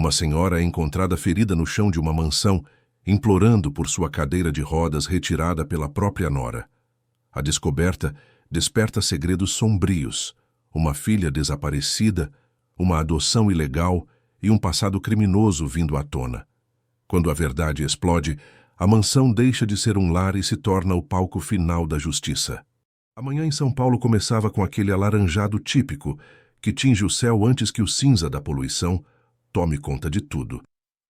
Uma senhora é encontrada ferida no chão de uma mansão, implorando por sua cadeira de rodas retirada pela própria nora. A descoberta desperta segredos sombrios, uma filha desaparecida, uma adoção ilegal e um passado criminoso vindo à tona. Quando a verdade explode, a mansão deixa de ser um lar e se torna o palco final da justiça. A manhã em São Paulo começava com aquele alaranjado típico que tinge o céu antes que o cinza da poluição tome conta de tudo.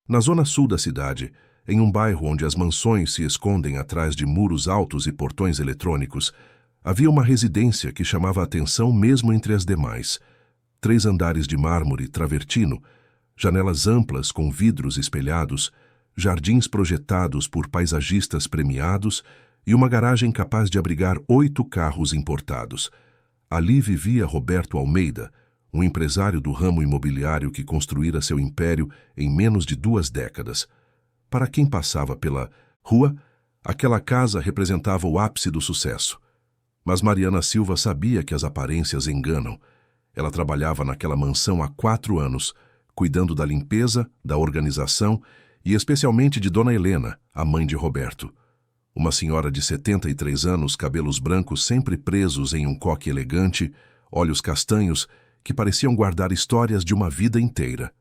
Na zona sul da cidade, em um bairro onde as mansões se escondem atrás de muros altos e portões eletrônicos, havia uma residência que chamava a atenção mesmo entre as demais. 3 andares de mármore travertino, janelas amplas com vidros espelhados, jardins projetados por paisagistas premiados e uma garagem capaz de abrigar 8 carros importados. Ali vivia Roberto Almeida, um empresário do ramo imobiliário que construíra seu império em menos de 2 décadas. Para quem passava pela rua, aquela casa representava o ápice do sucesso. Mas Mariana Silva sabia que as aparências enganam. Ela trabalhava naquela mansão há 4 anos, cuidando da limpeza, da organização e especialmente de Dona Helena, a mãe de Roberto. Uma senhora de 73 anos, cabelos brancos sempre presos em um coque elegante, olhos castanhos que pareciam guardar histórias de uma vida inteira.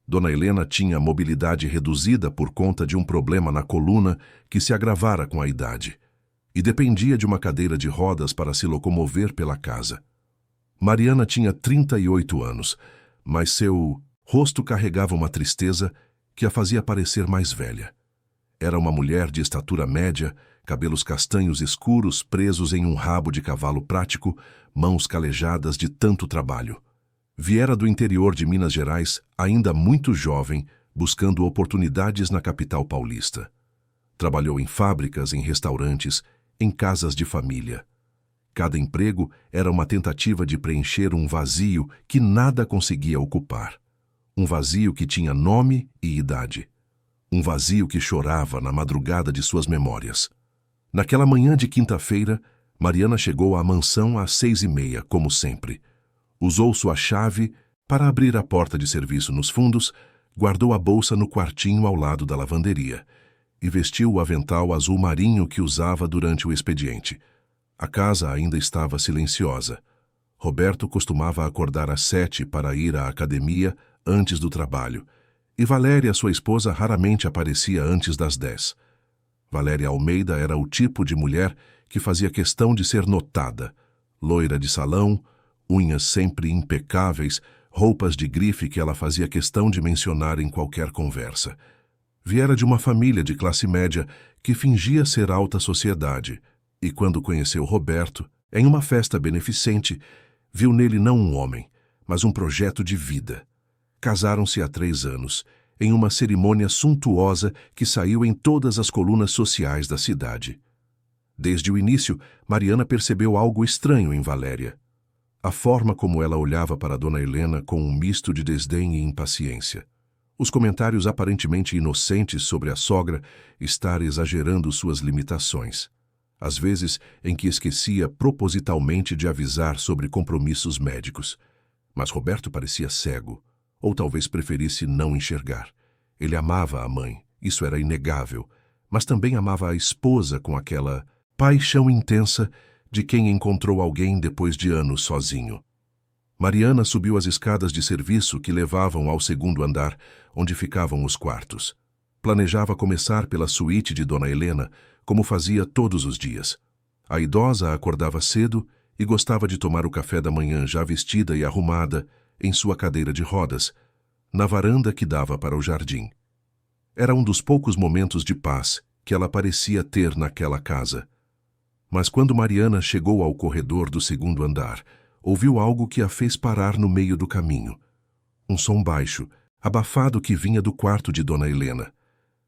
Dona Helena tinha mobilidade reduzida por conta de um problema na coluna que se agravara com a idade, e dependia de uma cadeira de rodas para se locomover pela casa. Mariana tinha 38 anos, mas seu rosto carregava uma tristeza que a fazia parecer mais velha. Era uma mulher de estatura média, cabelos castanhos escuros presos em um rabo de cavalo prático, mãos calejadas de tanto trabalho. Viera do interior de Minas Gerais, ainda muito jovem, buscando oportunidades na capital paulista. Trabalhou em fábricas, em restaurantes, em casas de família. Cada emprego era uma tentativa de preencher um vazio que nada conseguia ocupar. Um vazio que tinha nome e idade. Um vazio que chorava na madrugada de suas memórias. Naquela manhã de quinta-feira, Mariana chegou à mansão às 6h30, como sempre. Usou sua chave para abrir a porta de serviço nos fundos, guardou a bolsa no quartinho ao lado da lavanderia e vestiu o avental azul marinho que usava durante o expediente. A casa ainda estava silenciosa. Roberto costumava acordar às 7 para ir à academia antes do trabalho, e Valéria, sua esposa, raramente aparecia antes das 10. Valéria Almeida era o tipo de mulher que fazia questão de ser notada, loira de salão, unhas sempre impecáveis, roupas de grife que ela fazia questão de mencionar em qualquer conversa. Viera de uma família de classe média que fingia ser alta sociedade, e quando conheceu Roberto, em uma festa beneficente, viu nele não um homem, mas um projeto de vida. Casaram-se há 3 anos, em uma cerimônia suntuosa que saiu em todas as colunas sociais da cidade. Desde o início, Mariana percebeu algo estranho em Valéria. A forma como ela olhava para Dona Helena com um misto de desdém e impaciência. Os comentários aparentemente inocentes sobre a sogra estar exagerando suas limitações. Às vezes em que esquecia propositalmente de avisar sobre compromissos médicos. Mas Roberto parecia cego, ou talvez preferisse não enxergar. Ele amava a mãe, isso era inegável, mas também amava a esposa com aquela paixão intensa de quem encontrou alguém depois de anos sozinho. Mariana subiu as escadas de serviço que levavam ao 2º andar, onde ficavam os quartos. Planejava começar pela suíte de Dona Helena, como fazia todos os dias. A idosa acordava cedo e gostava de tomar o café da manhã já vestida e arrumada, em sua cadeira de rodas, na varanda que dava para o jardim. Era um dos poucos momentos de paz que ela parecia ter naquela casa. Mas quando Mariana chegou ao corredor do 2º andar, ouviu algo que a fez parar no meio do caminho. Um som baixo, abafado que vinha do quarto de Dona Helena.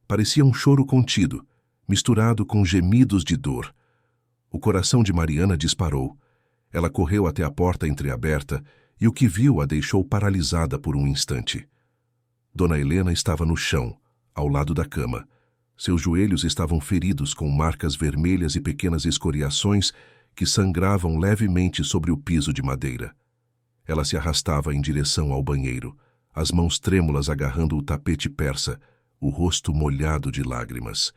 Parecia um choro contido, misturado com gemidos de dor. O coração de Mariana disparou. Ela correu até a porta entreaberta e o que viu a deixou paralisada por um instante. Dona Helena estava no chão, ao lado da cama. Seus joelhos estavam feridos com marcas vermelhas e pequenas escoriações que sangravam levemente sobre o piso de madeira. Ela se arrastava em direção ao banheiro, as mãos trêmulas agarrando o tapete persa, o rosto molhado de lágrimas.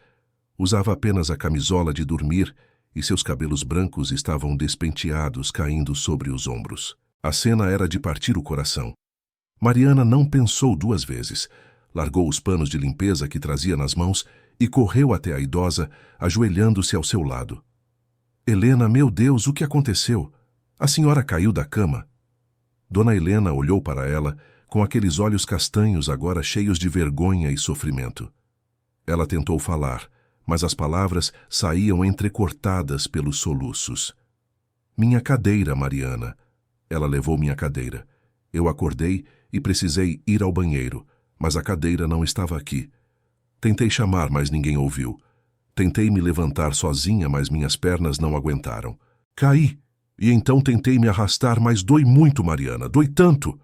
Usava apenas a camisola de dormir e seus cabelos brancos estavam despenteados caindo sobre os ombros. A cena era de partir o coração. Mariana não pensou 2 vezes. Largou os panos de limpeza que trazia nas mãos e correu até a idosa, ajoelhando-se ao seu lado. Helena, meu Deus, o que aconteceu? A senhora caiu da cama. Dona Helena olhou para ela, com aqueles olhos castanhos agora cheios de vergonha e sofrimento. Ela tentou falar, mas as palavras saíam entrecortadas pelos soluços. Minha cadeira, Mariana. Ela levou minha cadeira. Eu acordei e precisei ir ao banheiro, mas a cadeira não estava aqui. Tentei chamar, mas ninguém ouviu. Tentei me levantar sozinha, mas minhas pernas não aguentaram. Caí, e então tentei me arrastar, mas dói muito, Mariana, dói tanto.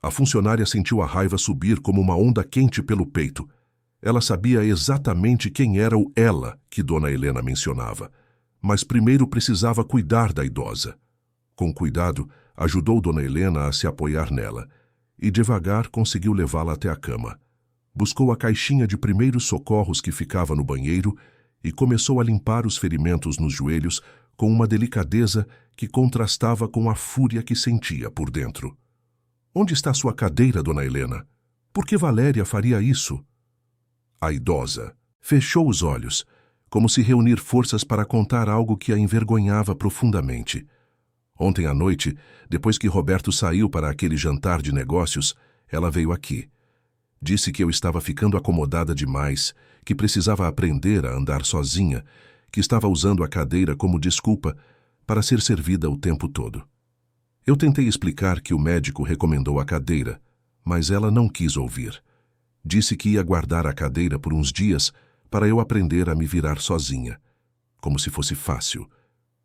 A funcionária sentiu a raiva subir como uma onda quente pelo peito. Ela sabia exatamente quem era o ela que Dona Helena mencionava, mas primeiro precisava cuidar da idosa. Com cuidado, ajudou Dona Helena a se apoiar nela e devagar conseguiu levá-la até a cama. Buscou a caixinha de primeiros socorros que ficava no banheiro e começou a limpar os ferimentos nos joelhos com uma delicadeza que contrastava com a fúria que sentia por dentro. Onde está sua cadeira, Dona Helena? Por que Valéria faria isso? A idosa fechou os olhos, como se reunir forças para contar algo que a envergonhava profundamente. Ontem à noite, depois que Roberto saiu para aquele jantar de negócios, ela veio aqui. Disse que eu estava ficando acomodada demais, que precisava aprender a andar sozinha, que estava usando a cadeira como desculpa para ser servida o tempo todo. Eu tentei explicar que o médico recomendou a cadeira, mas ela não quis ouvir. Disse que ia guardar a cadeira por uns dias para eu aprender a me virar sozinha. Como se fosse fácil.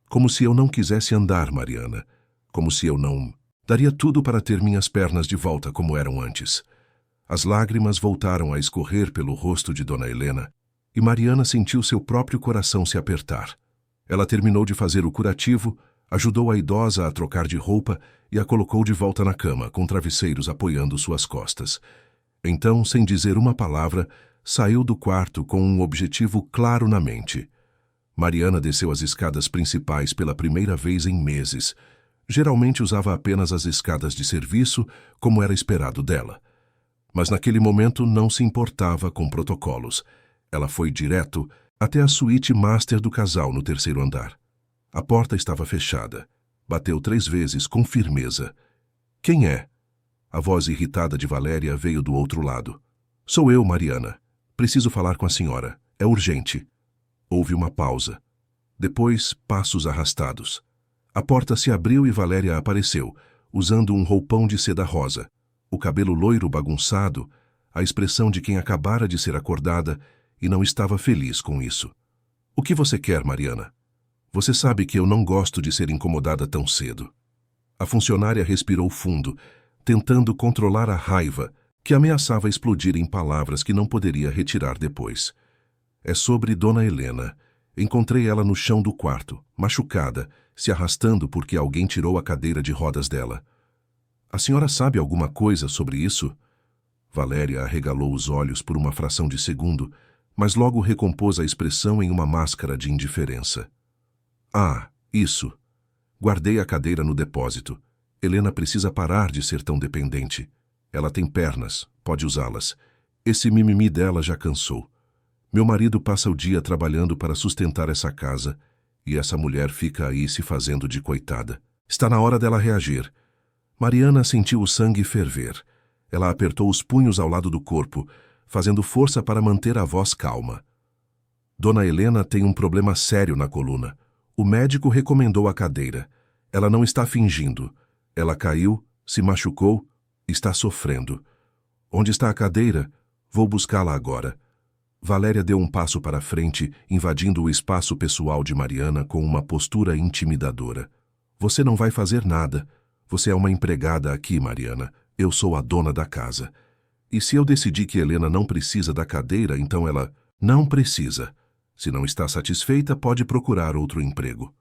Como se eu não quisesse andar, Mariana. Como se eu não... Daria tudo para ter minhas pernas de volta como eram antes. As lágrimas voltaram a escorrer pelo rosto de Dona Helena e Mariana sentiu seu próprio coração se apertar. Ela terminou de fazer o curativo, ajudou a idosa a trocar de roupa e a colocou de volta na cama, com travesseiros apoiando suas costas. Então, sem dizer uma palavra, saiu do quarto com um objetivo claro na mente. Mariana desceu as escadas principais pela primeira vez em meses. Geralmente usava apenas as escadas de serviço, como era esperado dela. Mas naquele momento não se importava com protocolos. Ela foi direto até a suíte master do casal no 3º andar. A porta estava fechada. Bateu 3 vezes com firmeza. Quem é? A voz irritada de Valéria veio do outro lado. Sou eu, Mariana. Preciso falar com a senhora. É urgente. Houve uma pausa. Depois, passos arrastados. A porta se abriu e Valéria apareceu, usando um roupão de seda rosa. O cabelo loiro bagunçado, a expressão de quem acabara de ser acordada e não estava feliz com isso. O que você quer, Mariana? Você sabe que eu não gosto de ser incomodada tão cedo. A funcionária respirou fundo, tentando controlar a raiva que ameaçava explodir em palavras que não poderia retirar depois. É sobre Dona Helena. Encontrei ela no chão do quarto, machucada, se arrastando porque alguém tirou a cadeira de rodas dela. A senhora sabe alguma coisa sobre isso? Valéria arregalou os olhos por uma fração de segundo, mas logo recompôs a expressão em uma máscara de indiferença. Ah, isso. Guardei a cadeira no depósito. Helena precisa parar de ser tão dependente. Ela tem pernas, pode usá-las. Esse mimimi dela já cansou. Meu marido passa o dia trabalhando para sustentar essa casa e essa mulher fica aí se fazendo de coitada. Está na hora dela reagir. Mariana sentiu o sangue ferver. Ela apertou os punhos ao lado do corpo, fazendo força para manter a voz calma. Dona Helena tem um problema sério na coluna. O médico recomendou a cadeira. Ela não está fingindo. Ela caiu, se machucou, está sofrendo. Onde está a cadeira? Vou buscá-la agora. Valéria deu um passo para frente, invadindo o espaço pessoal de Mariana com uma postura intimidadora. Você não vai fazer nada. Você é uma empregada aqui, Mariana. Eu sou a dona da casa. E se eu decidir que Helena não precisa da cadeira, então ela não precisa. Se não está satisfeita, pode procurar outro emprego.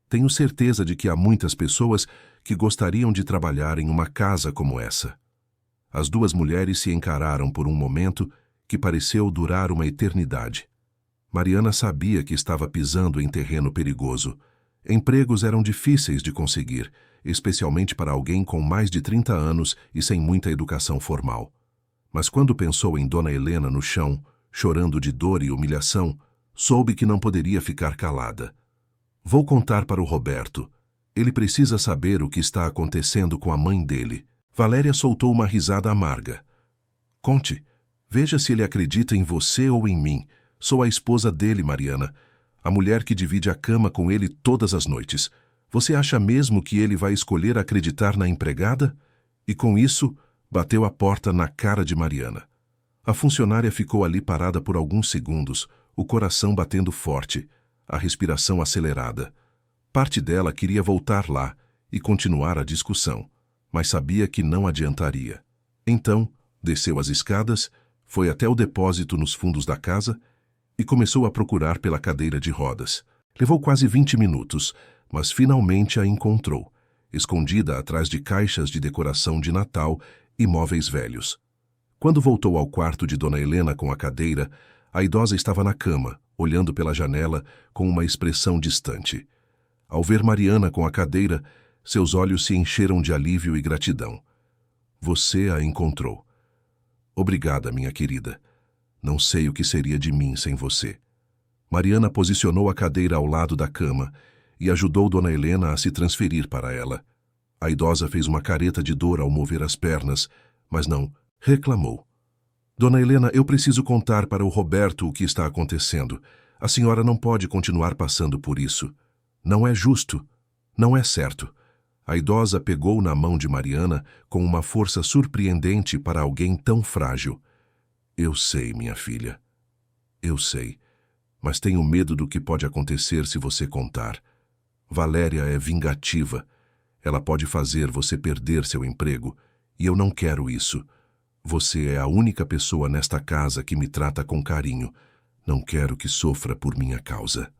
Tenho certeza de que há muitas pessoas que gostariam de trabalhar em uma casa como essa. As duas mulheres se encararam por um momento que pareceu durar uma eternidade. Mariana sabia que estava pisando em terreno perigoso. Empregos eram difíceis de conseguir, especialmente para alguém com mais de 30 anos e sem muita educação formal. Mas quando pensou em Dona Helena no chão, chorando de dor e humilhação, soube que não poderia ficar calada. Vou contar para o Roberto. Ele precisa saber o que está acontecendo com a mãe dele. Valéria soltou uma risada amarga. Conte. Veja se ele acredita em você ou em mim. Sou a esposa dele, Mariana. A mulher que divide a cama com ele todas as noites. Você acha mesmo que ele vai escolher acreditar na empregada? E com isso, bateu a porta na cara de Mariana. A funcionária ficou ali parada por alguns segundos, o coração batendo forte, a respiração acelerada. Parte dela queria voltar lá e continuar a discussão, mas sabia que não adiantaria. Então, desceu as escadas, foi até o depósito nos fundos da casa e começou a procurar pela cadeira de rodas. Levou quase 20 minutos, mas finalmente a encontrou, escondida atrás de caixas de decoração de Natal e móveis velhos. Quando voltou ao quarto de Dona Helena com a cadeira, a idosa estava na cama, olhando pela janela com uma expressão distante. Ao ver Mariana com a cadeira, seus olhos se encheram de alívio e gratidão. Você a encontrou. Obrigada, minha querida. Não sei o que seria de mim sem você. Mariana posicionou a cadeira ao lado da cama e ajudou Dona Helena a se transferir para ela. A idosa fez uma careta de dor ao mover as pernas, mas não reclamou. Dona Helena, eu preciso contar para o Roberto o que está acontecendo. A senhora não pode continuar passando por isso. Não é justo. Não é certo. A idosa pegou na mão de Mariana com uma força surpreendente para alguém tão frágil. Eu sei, minha filha. Eu sei. Mas tenho medo do que pode acontecer se você contar. Valéria é vingativa. Ela pode fazer você perder seu emprego, e eu não quero isso. Você é a única pessoa nesta casa que me trata com carinho. Não quero que sofra por minha causa.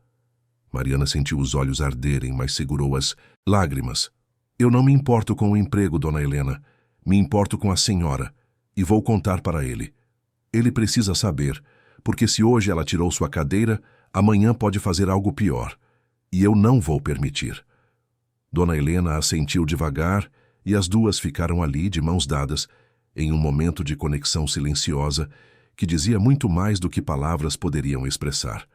Mariana sentiu os olhos arderem, mas segurou as lágrimas. Eu não me importo com o emprego, Dona Helena. Me importo com a senhora, e vou contar para ele. Ele precisa saber, porque se hoje ela tirou sua cadeira, amanhã pode fazer algo pior, e eu não vou permitir. Dona Helena assentiu devagar, e as duas ficaram ali de mãos dadas, em um momento de conexão silenciosa que dizia muito mais do que palavras poderiam expressar.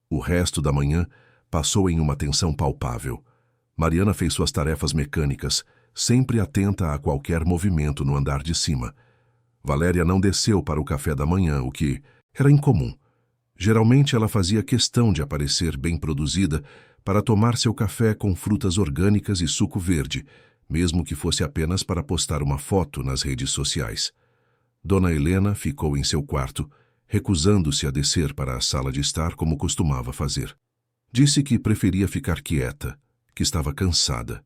O resto da manhã passou em uma tensão palpável. Mariana fez suas tarefas mecânicas, sempre atenta a qualquer movimento no andar de cima. Valéria não desceu para o café da manhã, o que era incomum. Geralmente ela fazia questão de aparecer bem produzida para tomar seu café com frutas orgânicas e suco verde, mesmo que fosse apenas para postar uma foto nas redes sociais. Dona Helena ficou em seu quarto, recusando-se a descer para a sala de estar como costumava fazer. Disse que preferia ficar quieta, que estava cansada.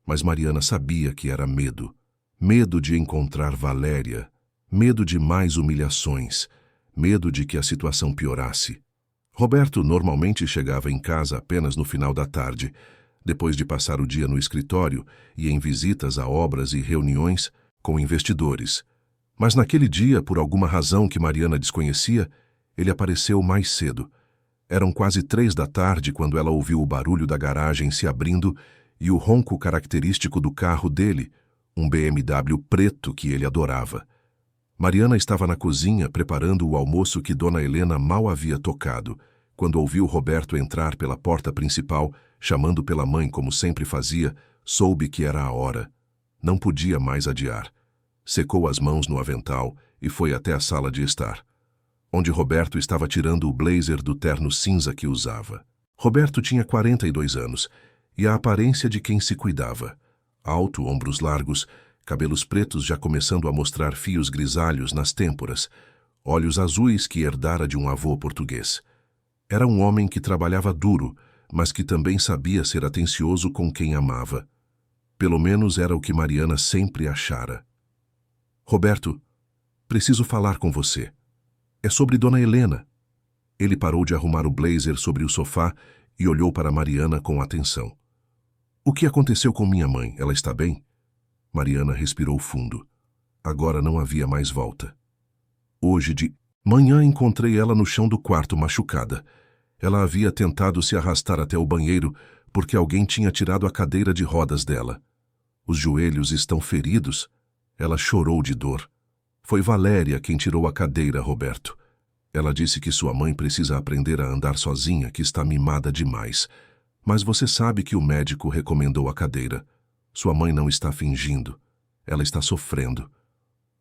Mas Mariana sabia que era medo. Medo de encontrar Valéria, medo de mais humilhações, medo de que a situação piorasse. Roberto normalmente chegava em casa apenas no final da tarde, depois de passar o dia no escritório e em visitas a obras e reuniões com investidores. Mas naquele dia, por alguma razão que Mariana desconhecia, ele apareceu mais cedo. Eram quase 3 da tarde quando ela ouviu o barulho da garagem se abrindo e o ronco característico do carro dele, um BMW preto que ele adorava. Mariana estava na cozinha preparando o almoço que Dona Helena mal havia tocado, quando ouviu Roberto entrar pela porta principal, chamando pela mãe como sempre fazia, soube que era a hora. Não podia mais adiar. Secou as mãos no avental e foi até a sala de estar, onde Roberto estava tirando o blazer do terno cinza que usava. Roberto tinha 42 anos e a aparência de quem se cuidava. Alto, ombros largos, cabelos pretos já começando a mostrar fios grisalhos nas têmporas, olhos azuis que herdara de um avô português. Era um homem que trabalhava duro, mas que também sabia ser atencioso com quem amava. Pelo menos era o que Mariana sempre achara. Roberto, preciso falar com você. É sobre Dona Helena. Ele parou de arrumar o blazer sobre o sofá e olhou para Mariana com atenção. O que aconteceu com minha mãe? Ela está bem? Mariana respirou fundo. Agora não havia mais volta. Hoje de manhã encontrei ela no chão do quarto machucada. Ela havia tentado se arrastar até o banheiro porque alguém tinha tirado a cadeira de rodas dela. Os joelhos estão feridos. Ela chorou de dor. Foi Valéria quem tirou a cadeira, Roberto. Ela disse que sua mãe precisa aprender a andar sozinha, que está mimada demais. Mas você sabe que o médico recomendou a cadeira. Sua mãe não está fingindo. Ela está sofrendo.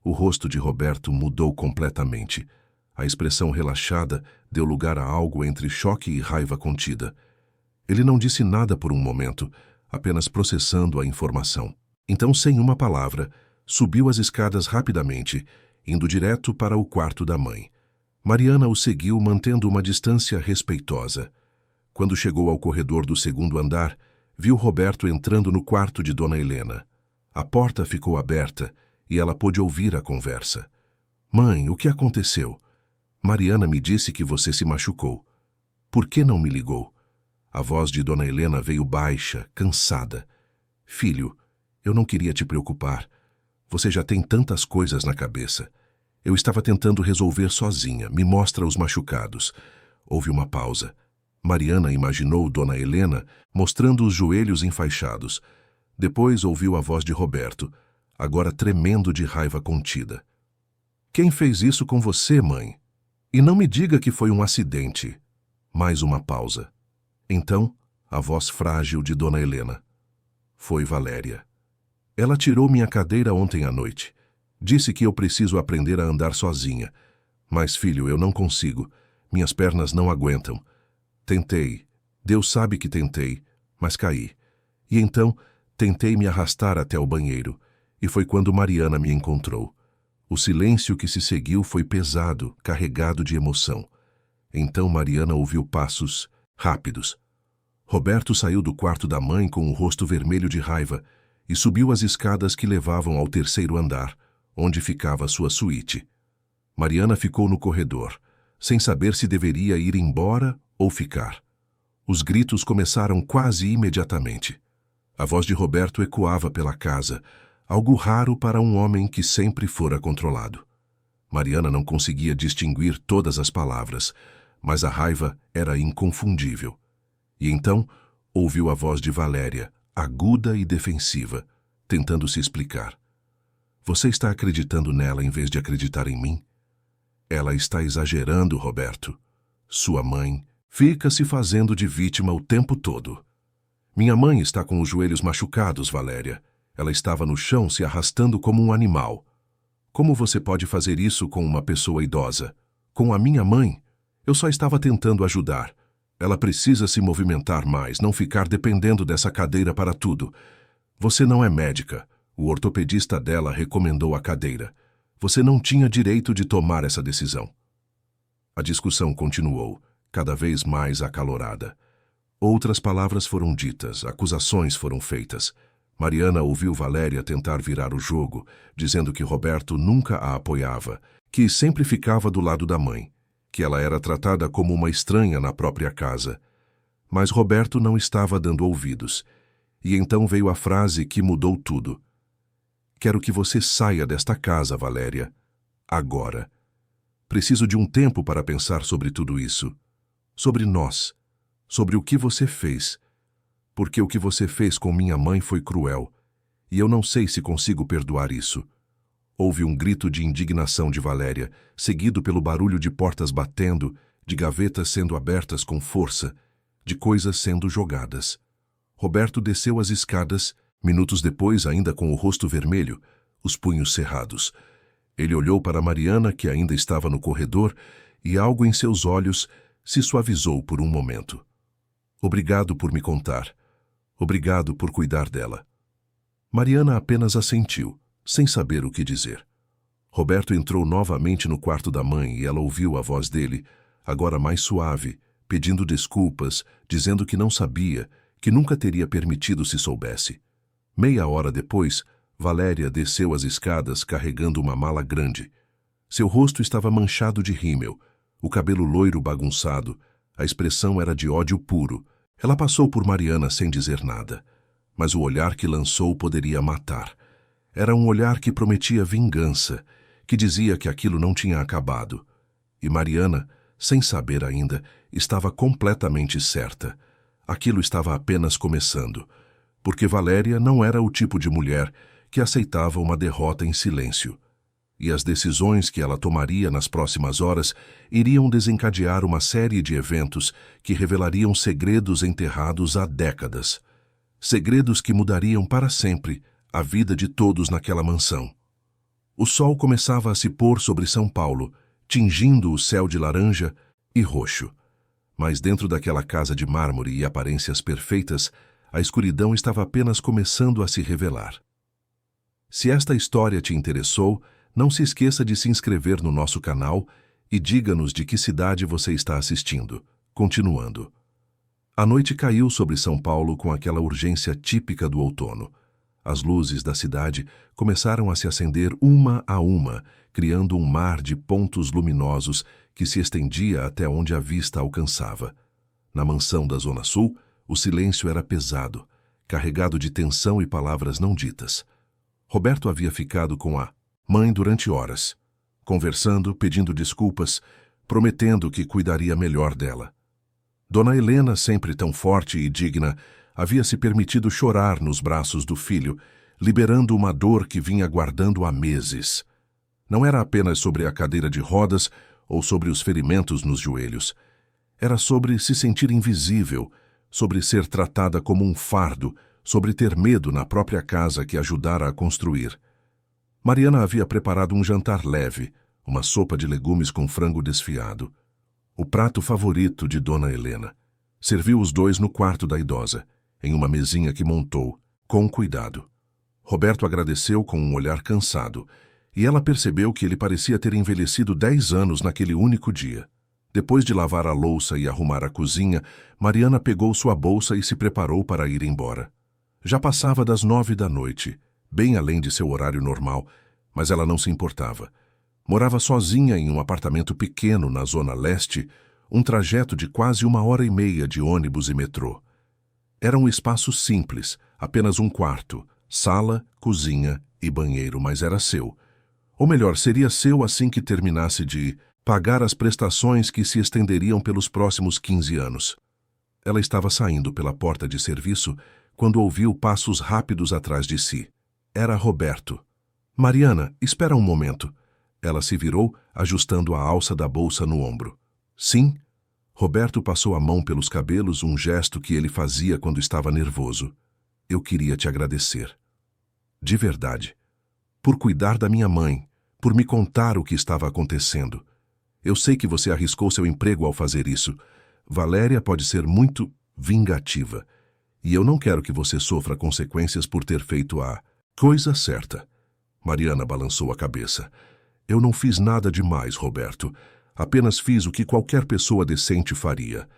O rosto de Roberto mudou completamente. A expressão relaxada deu lugar a algo entre choque e raiva contida. Ele não disse nada por um momento, apenas processando a informação. Então, sem uma palavra, subiu as escadas rapidamente, indo direto para o quarto da mãe. Mariana o seguiu mantendo uma distância respeitosa. Quando chegou ao corredor do segundo andar, viu Roberto entrando no quarto de Dona Helena. A porta ficou aberta e ela pôde ouvir a conversa. Mãe, o que aconteceu? Mariana me disse que você se machucou. Por que não me ligou? A voz de Dona Helena veio baixa, cansada. Filho, eu não queria te preocupar. Você já tem tantas coisas na cabeça. Eu estava tentando resolver sozinha. Me mostra os machucados. Houve uma pausa. Mariana imaginou Dona Helena mostrando os joelhos enfaixados. Depois ouviu a voz de Roberto, agora tremendo de raiva contida. Quem fez isso com você, mãe? E não me diga que foi um acidente. Mais uma pausa. Então, a voz frágil de Dona Helena. Foi Valéria. Ela tirou minha cadeira ontem à noite. Disse que eu preciso aprender a andar sozinha. Mas, filho, eu não consigo. Minhas pernas não aguentam. Tentei. Deus sabe que tentei, mas caí. E então, tentei me arrastar até o banheiro. E foi quando Mariana me encontrou. O silêncio que se seguiu foi pesado, carregado de emoção. Então Mariana ouviu passos rápidos. Roberto saiu do quarto da mãe com o rosto vermelho de raiva e subiu as escadas que levavam ao terceiro andar, onde ficava sua suíte. Mariana ficou no corredor, sem saber se deveria ir embora ou ficar. Os gritos começaram quase imediatamente. A voz de Roberto ecoava pela casa, algo raro para um homem que sempre fora controlado. Mariana não conseguia distinguir todas as palavras, mas a raiva era inconfundível. E então ouviu a voz de Valéria, aguda e defensiva, tentando se explicar. Você está acreditando nela em vez de acreditar em mim? Ela está exagerando, Roberto. Sua mãe fica se fazendo de vítima o tempo todo. Minha mãe está com os joelhos machucados, Valéria. Ela estava no chão se arrastando como um animal. Como você pode fazer isso com uma pessoa idosa? Com a minha mãe? Eu só estava tentando ajudar. Ela precisa se movimentar mais, não ficar dependendo dessa cadeira para tudo. Você não é médica. O ortopedista dela recomendou a cadeira. Você não tinha direito de tomar essa decisão. A discussão continuou, cada vez mais acalorada. Outras palavras foram ditas, acusações foram feitas. Mariana ouviu Valéria tentar virar o jogo, dizendo que Roberto nunca a apoiava, que sempre ficava do lado da mãe, que ela era tratada como uma estranha na própria casa. Mas Roberto não estava dando ouvidos. E então veio a frase que mudou tudo. Quero que você saia desta casa, Valéria. Agora. Preciso de um tempo para pensar sobre tudo isso. Sobre nós. Sobre o que você fez. Porque o que você fez com minha mãe foi cruel. E eu não sei se consigo perdoar isso. Houve um grito de indignação de Valéria, seguido pelo barulho de portas batendo, de gavetas sendo abertas com força, de coisas sendo jogadas. Roberto desceu as escadas, minutos depois, ainda com o rosto vermelho, os punhos cerrados. Ele olhou para Mariana, que ainda estava no corredor, e algo em seus olhos se suavizou por um momento. Obrigado por me contar. Obrigado por cuidar dela. Mariana apenas assentiu, sem saber o que dizer. Roberto entrou novamente no quarto da mãe e ela ouviu a voz dele, agora mais suave, pedindo desculpas, dizendo que não sabia, que nunca teria permitido se soubesse. Meia hora depois, Valéria desceu as escadas carregando uma mala grande. Seu rosto estava manchado de rímel, o cabelo loiro bagunçado, a expressão era de ódio puro. Ela passou por Mariana sem dizer nada, mas o olhar que lançou poderia matar. Era um olhar que prometia vingança, que dizia que aquilo não tinha acabado. E Mariana, sem saber ainda, estava completamente certa. Aquilo estava apenas começando, porque Valéria não era o tipo de mulher que aceitava uma derrota em silêncio. E as decisões que ela tomaria nas próximas horas iriam desencadear uma série de eventos que revelariam segredos enterrados há décadas. Segredos que mudariam para sempre a vida de todos naquela mansão. O sol começava a se pôr sobre São Paulo, tingindo o céu de laranja e roxo. Mas dentro daquela casa de mármore e aparências perfeitas, a escuridão estava apenas começando a se revelar. Se esta história te interessou, não se esqueça de se inscrever no nosso canal e diga-nos de que cidade você está assistindo. Continuando. A noite caiu sobre São Paulo com aquela urgência típica do outono. As luzes da cidade começaram a se acender uma a uma, criando um mar de pontos luminosos que se estendia até onde a vista alcançava. Na mansão da Zona Sul, o silêncio era pesado, carregado de tensão e palavras não ditas. Roberto havia ficado com a mãe durante horas, conversando, pedindo desculpas, prometendo que cuidaria melhor dela. Dona Helena, sempre tão forte e digna, havia se permitido chorar nos braços do filho, liberando uma dor que vinha guardando há meses. Não era apenas sobre a cadeira de rodas ou sobre os ferimentos nos joelhos. Era sobre se sentir invisível, sobre ser tratada como um fardo, sobre ter medo na própria casa que ajudara a construir. Mariana havia preparado um jantar leve, uma sopa de legumes com frango desfiado. O prato favorito de Dona Helena. Serviu os dois no quarto da idosa, em uma mesinha que montou, com cuidado. Roberto agradeceu com um olhar cansado, e ela percebeu que ele parecia ter envelhecido 10 anos naquele único dia. Depois de lavar a louça e arrumar a cozinha, Mariana pegou sua bolsa e se preparou para ir embora. Já passava das 9 da noite, bem além de seu horário normal, mas ela não se importava. Morava sozinha em um apartamento pequeno na Zona Leste, um trajeto de quase 1h30 de ônibus e metrô. Era um espaço simples, apenas um quarto, sala, cozinha e banheiro, mas era seu. Ou melhor, seria seu assim que terminasse de pagar as prestações que se estenderiam pelos próximos 15 anos. Ela estava saindo pela porta de serviço quando ouviu passos rápidos atrás de si. Era Roberto. Mariana, espera um momento. Ela se virou, ajustando a alça da bolsa no ombro. Sim? Roberto passou a mão pelos cabelos, um gesto que ele fazia quando estava nervoso. Eu queria te agradecer. De verdade. Por cuidar da minha mãe, por me contar o que estava acontecendo. Eu sei que você arriscou seu emprego ao fazer isso. Valéria pode ser muito vingativa. E eu não quero que você sofra consequências por ter feito a coisa certa. Mariana balançou a cabeça. Eu não fiz nada demais, Roberto. Apenas fiz o que qualquer pessoa decente faria.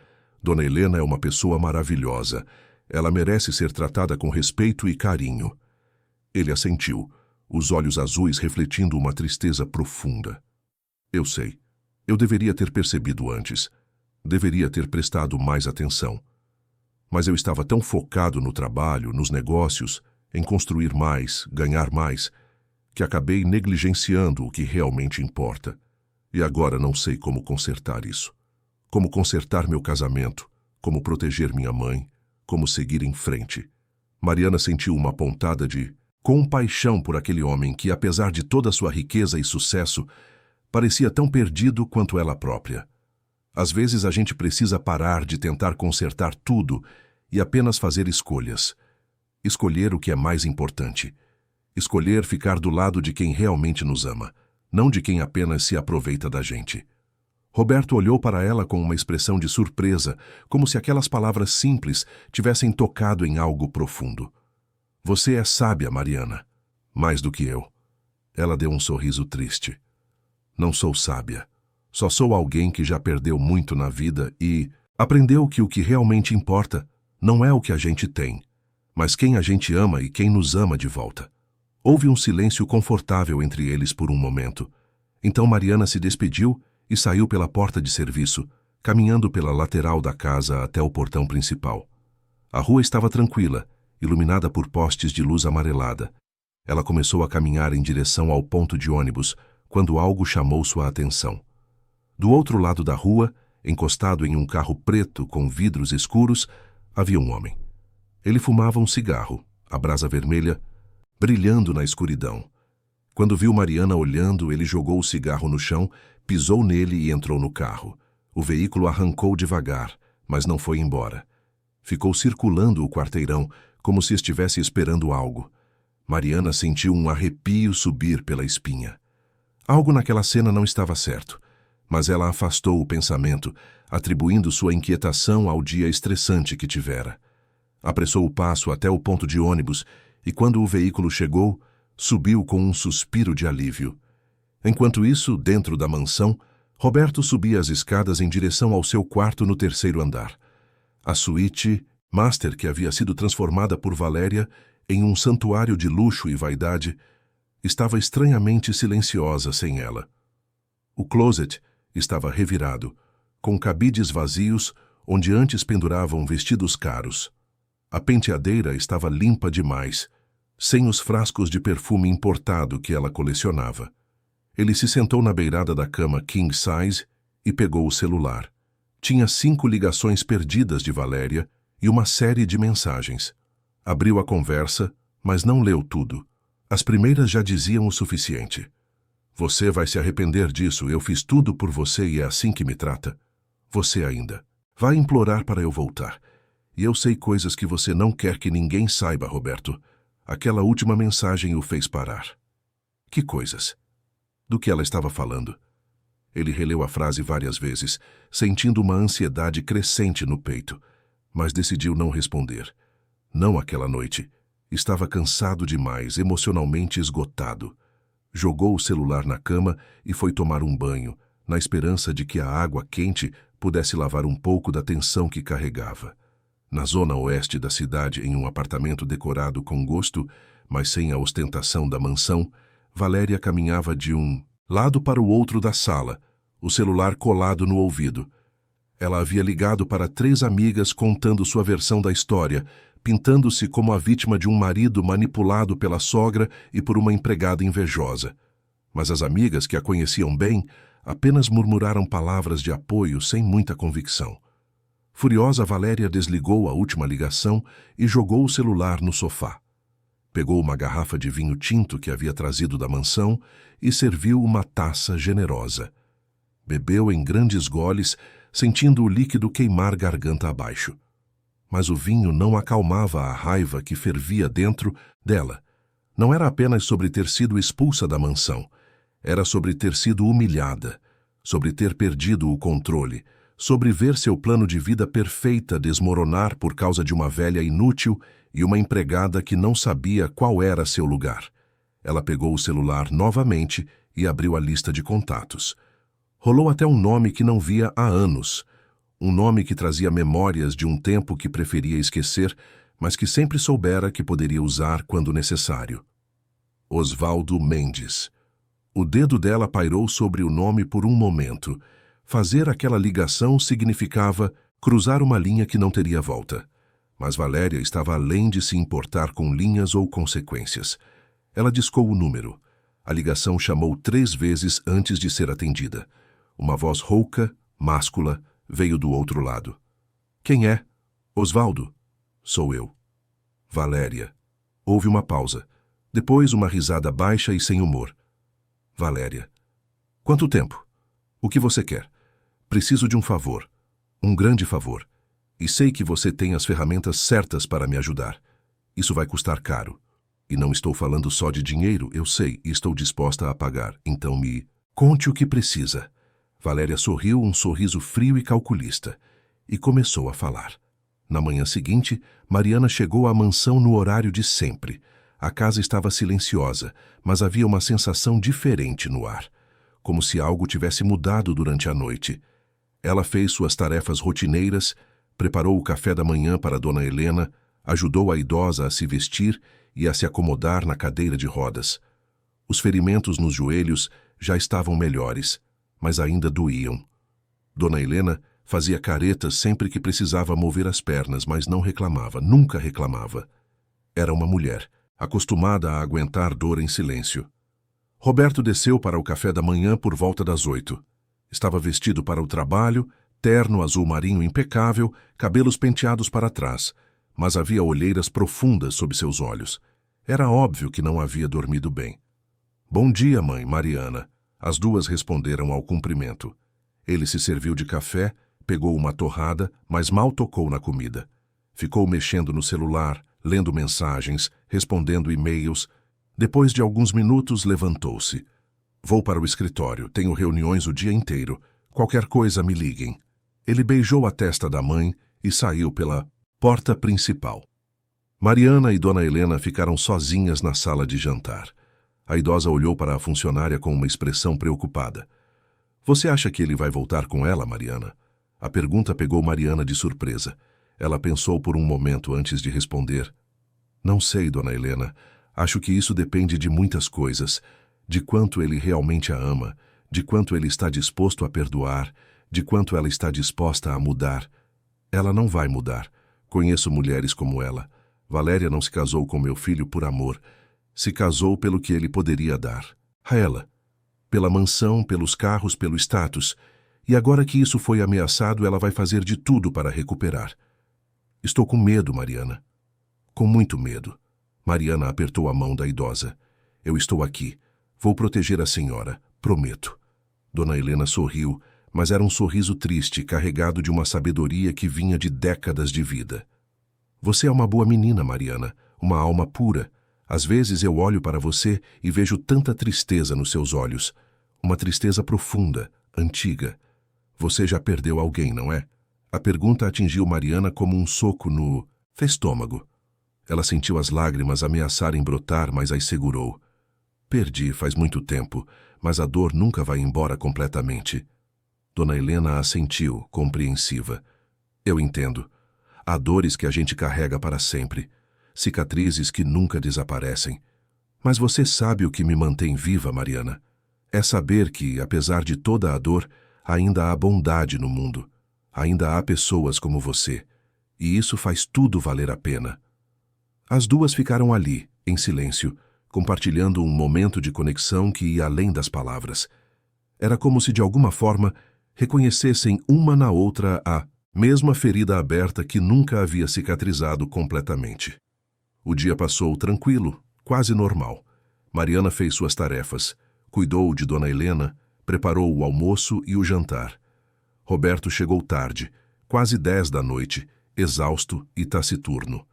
Dona Helena é uma pessoa maravilhosa. Ela merece ser tratada com respeito e carinho. Ele assentiu, os olhos azuis refletindo uma tristeza profunda. Eu sei. Eu deveria ter percebido antes. Deveria ter prestado mais atenção. Mas eu estava tão focado no trabalho, nos negócios, em construir mais, ganhar mais, que acabei negligenciando o que realmente importa. E agora não sei como consertar isso. Como consertar meu casamento, como proteger minha mãe, como seguir em frente. Mariana sentiu uma pontada de compaixão por aquele homem que, apesar de toda a sua riqueza e sucesso, parecia tão perdido quanto ela própria. Às vezes a gente precisa parar de tentar consertar tudo e apenas fazer escolhas. Escolher o que é mais importante. Escolher ficar do lado de quem realmente nos ama, não de quem apenas se aproveita da gente. Roberto olhou para ela com uma expressão de surpresa, como se aquelas palavras simples tivessem tocado em algo profundo. Você é sábia, Mariana. Mais do que eu. Ela deu um sorriso triste. Não sou sábia. Só sou alguém que já perdeu muito na vida e aprendeu que o que realmente importa não é o que a gente tem, mas quem a gente ama e quem nos ama de volta. Houve um silêncio confortável entre eles por um momento. Então Mariana se despediu e saiu pela porta de serviço, caminhando pela lateral da casa até o portão principal. A rua estava tranquila, iluminada por postes de luz amarelada. Ela começou a caminhar em direção ao ponto de ônibus quando algo chamou sua atenção. Do outro lado da rua, encostado em um carro preto com vidros escuros, havia um homem. Ele fumava um cigarro, a brasa vermelha, brilhando na escuridão. Quando viu Mariana olhando, ele jogou o cigarro no chão, pisou nele e entrou no carro. O veículo arrancou devagar, mas não foi embora. Ficou circulando o quarteirão, como se estivesse esperando algo. Mariana sentiu um arrepio subir pela espinha. Algo naquela cena não estava certo, mas ela afastou o pensamento, atribuindo sua inquietação ao dia estressante que tivera. Apressou o passo até o ponto de ônibus e, quando o veículo chegou, subiu com um suspiro de alívio. Enquanto isso, dentro da mansão, Roberto subia as escadas em direção ao seu quarto no 3º andar. A suíte master, que havia sido transformada por Valéria em um santuário de luxo e vaidade, estava estranhamente silenciosa sem ela. O closet estava revirado, com cabides vazios onde antes penduravam vestidos caros. A penteadeira estava limpa demais, sem os frascos de perfume importado que ela colecionava. Ele se sentou na beirada da cama king size e pegou o celular. Tinha 5 ligações perdidas de Valéria e uma série de mensagens. Abriu a conversa, mas não leu tudo. As primeiras já diziam o suficiente. Você vai se arrepender disso, eu fiz tudo por você e é assim que me trata. Você ainda. Vai implorar para eu voltar. E eu sei coisas que você não quer que ninguém saiba, Roberto. Aquela última mensagem o fez parar. Que coisas? Do que ela estava falando? Ele releu a frase várias vezes, sentindo uma ansiedade crescente no peito, mas decidiu não responder. Não aquela noite. Estava cansado demais, emocionalmente esgotado. Jogou o celular na cama e foi tomar um banho, na esperança de que a água quente pudesse lavar um pouco da tensão que carregava. Na zona oeste da cidade, em um apartamento decorado com gosto, mas sem a ostentação da mansão, Valéria caminhava de um lado para o outro da sala, o celular colado no ouvido. Ela havia ligado para 3 amigas contando sua versão da história, pintando-se como a vítima de um marido manipulado pela sogra e por uma empregada invejosa. Mas as amigas, que a conheciam bem, apenas murmuraram palavras de apoio sem muita convicção. Furiosa, Valéria desligou a última ligação e jogou o celular no sofá. Pegou uma garrafa de vinho tinto que havia trazido da mansão e serviu uma taça generosa. Bebeu em grandes goles, sentindo o líquido queimar garganta abaixo. Mas o vinho não acalmava a raiva que fervia dentro dela. Não era apenas sobre ter sido expulsa da mansão. Era sobre ter sido humilhada, sobre ter perdido o controle, sobre ver seu plano de vida perfeita desmoronar por causa de uma velha inútil e uma empregada que não sabia qual era seu lugar. Ela pegou o celular novamente e abriu a lista de contatos. Rolou até um nome que não via há anos, um nome que trazia memórias de um tempo que preferia esquecer, mas que sempre soubera que poderia usar quando necessário. Osvaldo Mendes. O dedo dela pairou sobre o nome por um momento. Fazer aquela ligação significava cruzar uma linha que não teria volta. Mas Valéria estava além de se importar com linhas ou consequências. Ela discou o número. A ligação chamou 3 vezes antes de ser atendida. Uma voz rouca, máscula, veio do outro lado. Quem é? Osvaldo. Sou eu. Valéria. Houve uma pausa. Depois uma risada baixa e sem humor. Valéria. Quanto tempo? O que você quer? Preciso de um favor. Um grande favor. E sei que você tem as ferramentas certas para me ajudar. Isso vai custar caro. E não estou falando só de dinheiro, eu sei, e estou disposta a pagar. Então me conte o que precisa. Valéria sorriu um sorriso frio e calculista, e começou a falar. Na manhã seguinte, Mariana chegou à mansão no horário de sempre. A casa estava silenciosa, mas havia uma sensação diferente no ar, como se algo tivesse mudado durante a noite. Ela fez suas tarefas rotineiras, preparou o café da manhã para Dona Helena, ajudou a idosa a se vestir e a se acomodar na cadeira de rodas. Os ferimentos nos joelhos já estavam melhores, mas ainda doíam. Dona Helena fazia caretas sempre que precisava mover as pernas, mas não reclamava, nunca reclamava. Era uma mulher, acostumada a aguentar dor em silêncio. Roberto desceu para o café da manhã por volta das 8. Estava vestido para o trabalho, terno azul marinho impecável, cabelos penteados para trás, mas havia olheiras profundas sob seus olhos. Era óbvio que não havia dormido bem. Bom dia, mãe, Mariana. As duas responderam ao cumprimento. Ele se serviu de café, pegou uma torrada, mas mal tocou na comida. Ficou mexendo no celular, lendo mensagens, respondendo e-mails. Depois de alguns minutos, levantou-se. Vou para o escritório, tenho reuniões o dia inteiro. Qualquer coisa me liguem. Ele beijou a testa da mãe e saiu pela porta principal. Mariana e Dona Helena ficaram sozinhas na sala de jantar. A idosa olhou para a funcionária com uma expressão preocupada. Você acha que ele vai voltar com ela, Mariana? A pergunta pegou Mariana de surpresa. Ela pensou por um momento antes de responder. Não sei, Dona Helena. Acho que isso depende de muitas coisas. De quanto ele realmente a ama, de quanto ele está disposto a perdoar, de quanto ela está disposta a mudar. Ela não vai mudar. Conheço mulheres como ela. Valéria não se casou com meu filho por amor. Se casou pelo que ele poderia dar. A ela. Pela mansão, pelos carros, pelo status. E agora que isso foi ameaçado, ela vai fazer de tudo para recuperar. Estou com medo, Mariana. Com muito medo. Mariana apertou a mão da idosa. Eu estou aqui. Vou proteger a senhora. Prometo. Dona Helena sorriu, mas era um sorriso triste, carregado de uma sabedoria que vinha de décadas de vida. Você é uma boa menina, Mariana. Uma alma pura. Às vezes eu olho para você e vejo tanta tristeza nos seus olhos. Uma tristeza profunda, antiga. Você já perdeu alguém, não é? A pergunta atingiu Mariana como um soco no estômago. Ela sentiu as lágrimas ameaçarem brotar, mas as segurou. Perdi faz muito tempo, mas a dor nunca vai embora completamente. Dona Helena assentiu, compreensiva. Eu entendo. Há dores que a gente carrega para sempre. Cicatrizes que nunca desaparecem. Mas você sabe o que me mantém viva, Mariana? É saber que, apesar de toda a dor, ainda há bondade no mundo. Ainda há pessoas como você. E isso faz tudo valer a pena. As duas ficaram ali, em silêncio, compartilhando um momento de conexão que ia além das palavras. Era como se, de alguma forma, reconhecessem uma na outra a mesma ferida aberta que nunca havia cicatrizado completamente. O dia passou tranquilo, quase normal. Mariana fez suas tarefas, cuidou de Dona Helena, preparou o almoço e o jantar. Roberto chegou tarde, quase 10 da noite, exausto e taciturno.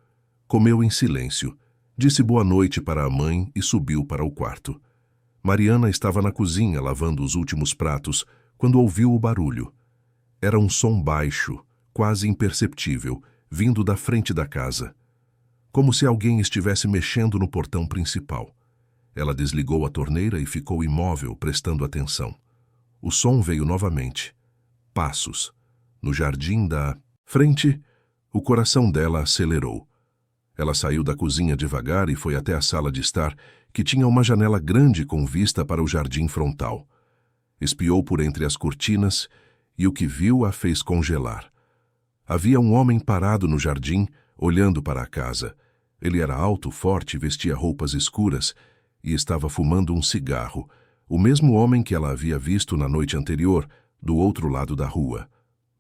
Comeu em silêncio, disse boa noite para a mãe e subiu para o quarto. Mariana estava na cozinha lavando os últimos pratos quando ouviu o barulho. Era um som baixo, quase imperceptível, vindo da frente da casa. Como se alguém estivesse mexendo no portão principal. Ela desligou a torneira e ficou imóvel, prestando atenção. O som veio novamente. Passos. No jardim da frente, o coração dela acelerou. Ela saiu da cozinha devagar e foi até a sala de estar, que tinha uma janela grande com vista para o jardim frontal. Espiou por entre as cortinas e o que viu a fez congelar. Havia um homem parado no jardim, olhando para a casa. Ele era alto, forte, vestia roupas escuras e estava fumando um cigarro, o mesmo homem que ela havia visto na noite anterior, do outro lado da rua.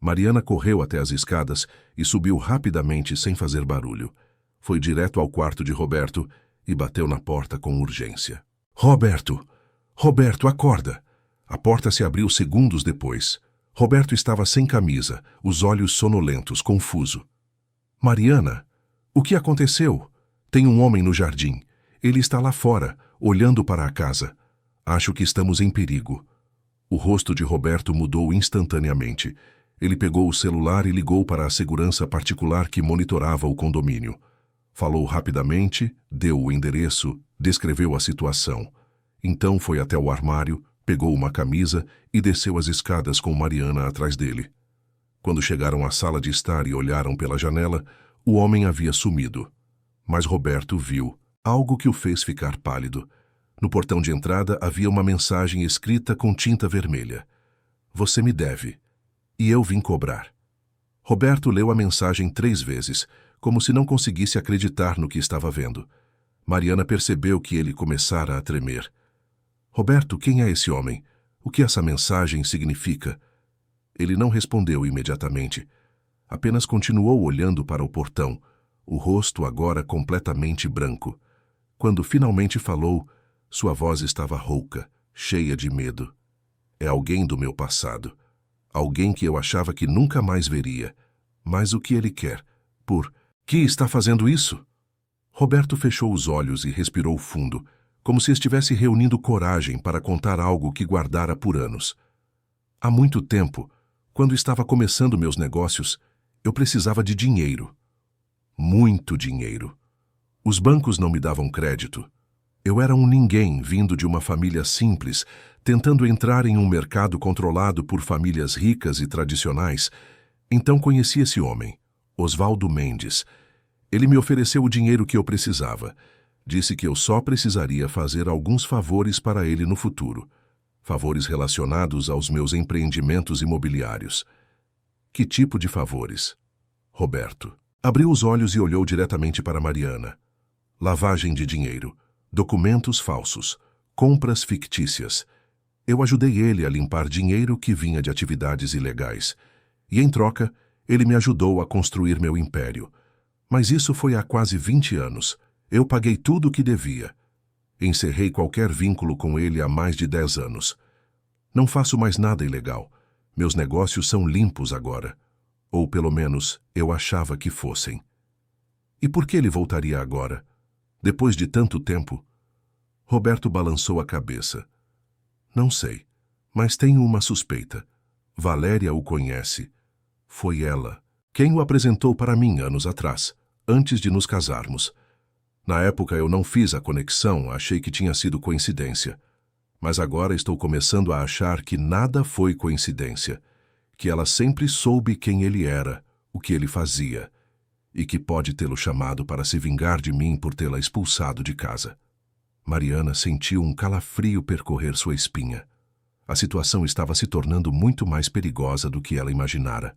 Mariana correu até as escadas e subiu rapidamente sem fazer barulho. Foi direto ao quarto de Roberto e bateu na porta com urgência. Roberto! Roberto, acorda! A porta se abriu segundos depois. Roberto estava sem camisa, os olhos sonolentos, confuso. Mariana! O que aconteceu? Tem um homem no jardim. Ele está lá fora, olhando para a casa. Acho que estamos em perigo. O rosto de Roberto mudou instantaneamente. Ele pegou o celular e ligou para a segurança particular que monitorava o condomínio. Falou rapidamente, deu o endereço, descreveu a situação. Então foi até o armário, pegou uma camisa e desceu as escadas com Mariana atrás dele. Quando chegaram à sala de estar e olharam pela janela, o homem havia sumido. Mas Roberto viu, algo que o fez ficar pálido. No portão de entrada havia uma mensagem escrita com tinta vermelha. Você me deve. E eu vim cobrar. Roberto leu a mensagem 3 vezes, como se não conseguisse acreditar no que estava vendo. Mariana percebeu que ele começara a tremer. Roberto, quem é esse homem? O que essa mensagem significa? Ele não respondeu imediatamente. Apenas continuou olhando para o portão, o rosto agora completamente branco. Quando finalmente falou, sua voz estava rouca, cheia de medo. É alguém do meu passado. Alguém que eu achava que nunca mais veria. Mas o que ele quer? Por que está fazendo isso? Roberto fechou os olhos e respirou fundo, como se estivesse reunindo coragem para contar algo que guardara por anos. Há muito tempo, quando estava começando meus negócios, eu precisava de dinheiro. Muito dinheiro. Os bancos não me davam crédito. Eu era um ninguém vindo de uma família simples, tentando entrar em um mercado controlado por famílias ricas e tradicionais. Então conheci esse homem, Osvaldo Mendes. Ele me ofereceu o dinheiro que eu precisava. Disse que eu só precisaria fazer alguns favores para ele no futuro. Favores relacionados aos meus empreendimentos imobiliários. Que tipo de favores? Roberto abriu os olhos e olhou diretamente para Mariana. Lavagem de dinheiro, documentos falsos, compras fictícias. Eu ajudei ele a limpar dinheiro que vinha de atividades ilegais. E, em troca, ele me ajudou a construir meu império. Mas isso foi há quase 20 anos. Eu paguei tudo o que devia. Encerrei qualquer vínculo com ele há mais de 10 anos. Não faço mais nada ilegal. Meus negócios são limpos agora. Ou, pelo menos, eu achava que fossem. E por que ele voltaria agora? Depois de tanto tempo? Roberto balançou a cabeça. Não sei, mas tenho uma suspeita. Valéria o conhece. Foi ela quem o apresentou para mim anos atrás, antes de nos casarmos. Na época eu não fiz a conexão, achei que tinha sido coincidência. Mas agora estou começando a achar que nada foi coincidência, que ela sempre soube quem ele era, o que ele fazia, e que pode tê-lo chamado para se vingar de mim por tê-la expulsado de casa. Mariana sentiu um calafrio percorrer sua espinha. A situação estava se tornando muito mais perigosa do que ela imaginara.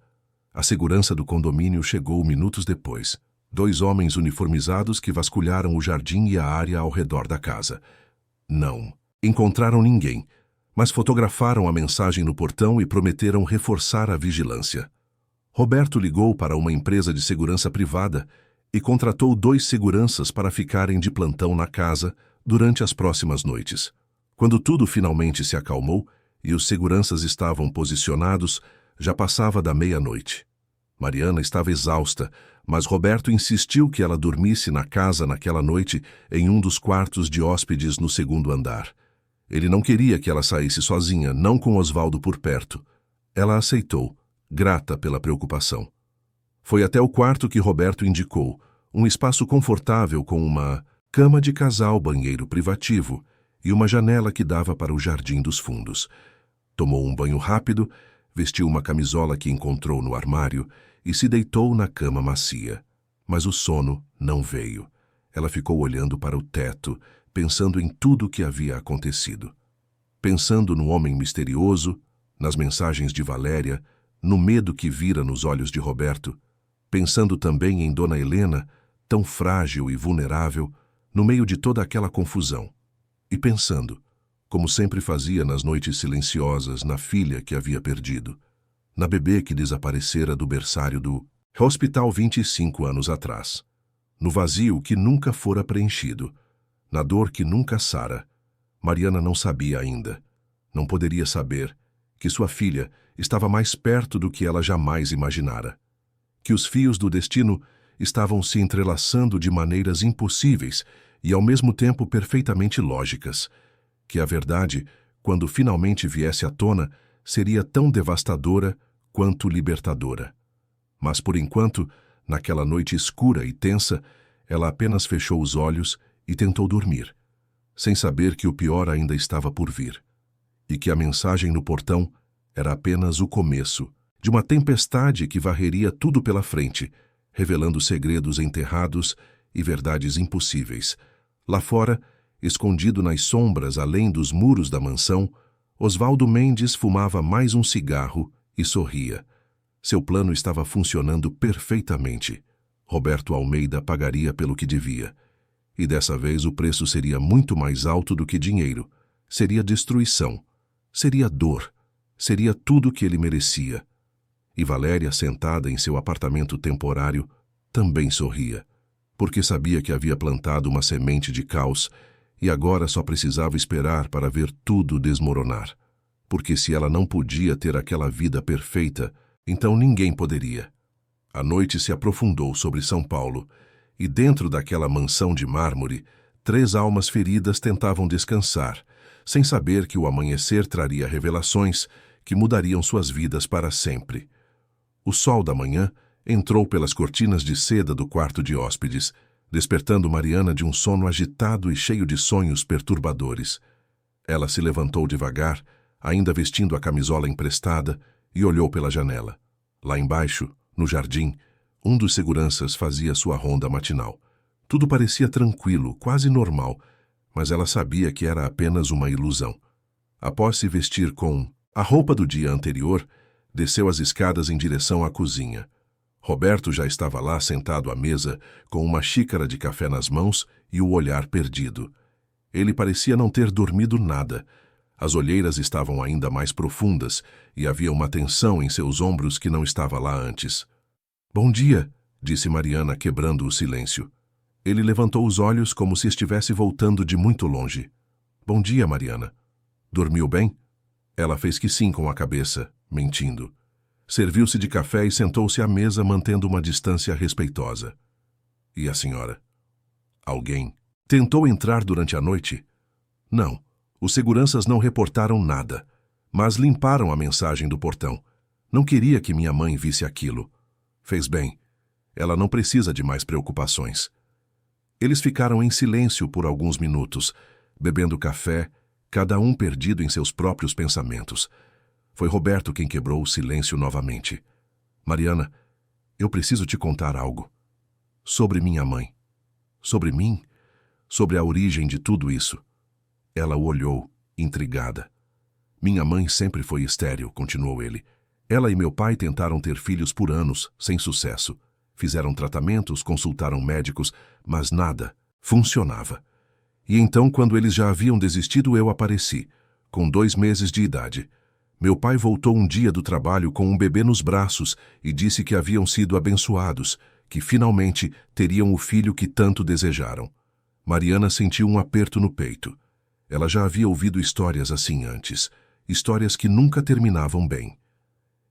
A segurança do condomínio chegou minutos depois. 2 homens uniformizados que vasculharam o jardim e a área ao redor da casa. Não encontraram ninguém, mas fotografaram a mensagem no portão e prometeram reforçar a vigilância. Roberto ligou para uma empresa de segurança privada e contratou 2 seguranças para ficarem de plantão na casa durante as próximas noites. Quando tudo finalmente se acalmou e os seguranças estavam posicionados, já passava da meia-noite. Mariana estava exausta, mas Roberto insistiu que ela dormisse na casa naquela noite em um dos quartos de hóspedes no 2º andar. Ele não queria que ela saísse sozinha, não com Osvaldo por perto. Ela aceitou, grata pela preocupação. Foi até o quarto que Roberto indicou, um espaço confortável com uma cama de casal, banheiro privativo e uma janela que dava para o jardim dos fundos. Tomou um banho rápido, vestiu uma camisola que encontrou no armário e se deitou na cama macia. Mas o sono não veio. Ela ficou olhando para o teto, pensando em tudo o que havia acontecido. Pensando no homem misterioso, nas mensagens de Valéria, no medo que vira nos olhos de Roberto, pensando também em Dona Helena, tão frágil e vulnerável, no meio de toda aquela confusão. E pensando, como sempre fazia nas noites silenciosas, na filha que havia perdido, na bebê que desaparecera do berçário do hospital 25 anos atrás, no vazio que nunca fora preenchido, na dor que nunca sara. Mariana não sabia ainda, não poderia saber, que sua filha estava mais perto do que ela jamais imaginara, que os fios do destino estavam se entrelaçando de maneiras impossíveis e ao mesmo tempo perfeitamente lógicas, que a verdade, quando finalmente viesse à tona, seria tão devastadora quanto libertadora. Mas por enquanto, naquela noite escura e tensa, ela apenas fechou os olhos e tentou dormir, sem saber que o pior ainda estava por vir, e que a mensagem no portão era apenas o começo de uma tempestade que varreria tudo pela frente, revelando segredos enterrados e verdades impossíveis. Lá fora, escondido nas sombras além dos muros da mansão, Osvaldo Mendes fumava mais um cigarro e sorria. Seu plano estava funcionando perfeitamente. Roberto Almeida pagaria pelo que devia. E dessa vez o preço seria muito mais alto do que dinheiro. Seria destruição. Seria dor. Seria tudo o que ele merecia. E Valéria, sentada em seu apartamento temporário, também sorria, porque sabia que havia plantado uma semente de caos e agora só precisava esperar para ver tudo desmoronar. Porque se ela não podia ter aquela vida perfeita, então ninguém poderia. A noite se aprofundou sobre São Paulo, e dentro daquela mansão de mármore, 3 almas feridas tentavam descansar, sem saber que o amanhecer traria revelações que mudariam suas vidas para sempre. O sol da manhã entrou pelas cortinas de seda do quarto de hóspedes, despertando Mariana de um sono agitado e cheio de sonhos perturbadores. Ela se levantou devagar, ainda vestindo a camisola emprestada, e olhou pela janela. Lá embaixo, no jardim, um dos seguranças fazia sua ronda matinal. Tudo parecia tranquilo, quase normal, mas ela sabia que era apenas uma ilusão. Após se vestir com a roupa do dia anterior, desceu as escadas em direção à cozinha. Roberto já estava lá sentado à mesa, com uma xícara de café nas mãos e o olhar perdido. Ele parecia não ter dormido nada. As olheiras estavam ainda mais profundas e havia uma tensão em seus ombros que não estava lá antes. "Bom dia", disse Mariana, quebrando o silêncio. Ele levantou os olhos como se estivesse voltando de muito longe. "Bom dia, Mariana. Dormiu bem?" Ela fez que sim com a cabeça, mentindo. Serviu-se de café e sentou-se à mesa, mantendo uma distância respeitosa. "E a senhora?" "Alguém tentou entrar durante a noite?" "Não. Os seguranças não reportaram nada, mas limparam a mensagem do portão. Não queria que minha mãe visse aquilo. Fez bem. Ela não precisa de mais preocupações." Eles ficaram em silêncio por alguns minutos, bebendo café, cada um perdido em seus próprios pensamentos. Foi Roberto quem quebrou o silêncio novamente. "Mariana, eu preciso te contar algo. Sobre minha mãe. Sobre mim? Sobre a origem de tudo isso." Ela o olhou, intrigada. "Minha mãe sempre foi estéril", continuou ele. "Ela e meu pai tentaram ter filhos por anos, sem sucesso. Fizeram tratamentos, consultaram médicos, mas nada funcionava. E então, quando eles já haviam desistido, eu apareci, com 2 meses de idade. Meu pai voltou um dia do trabalho com um bebê nos braços e disse que haviam sido abençoados, que finalmente teriam o filho que tanto desejaram." Mariana sentiu um aperto no peito. Ela já havia ouvido histórias assim antes, histórias que nunca terminavam bem.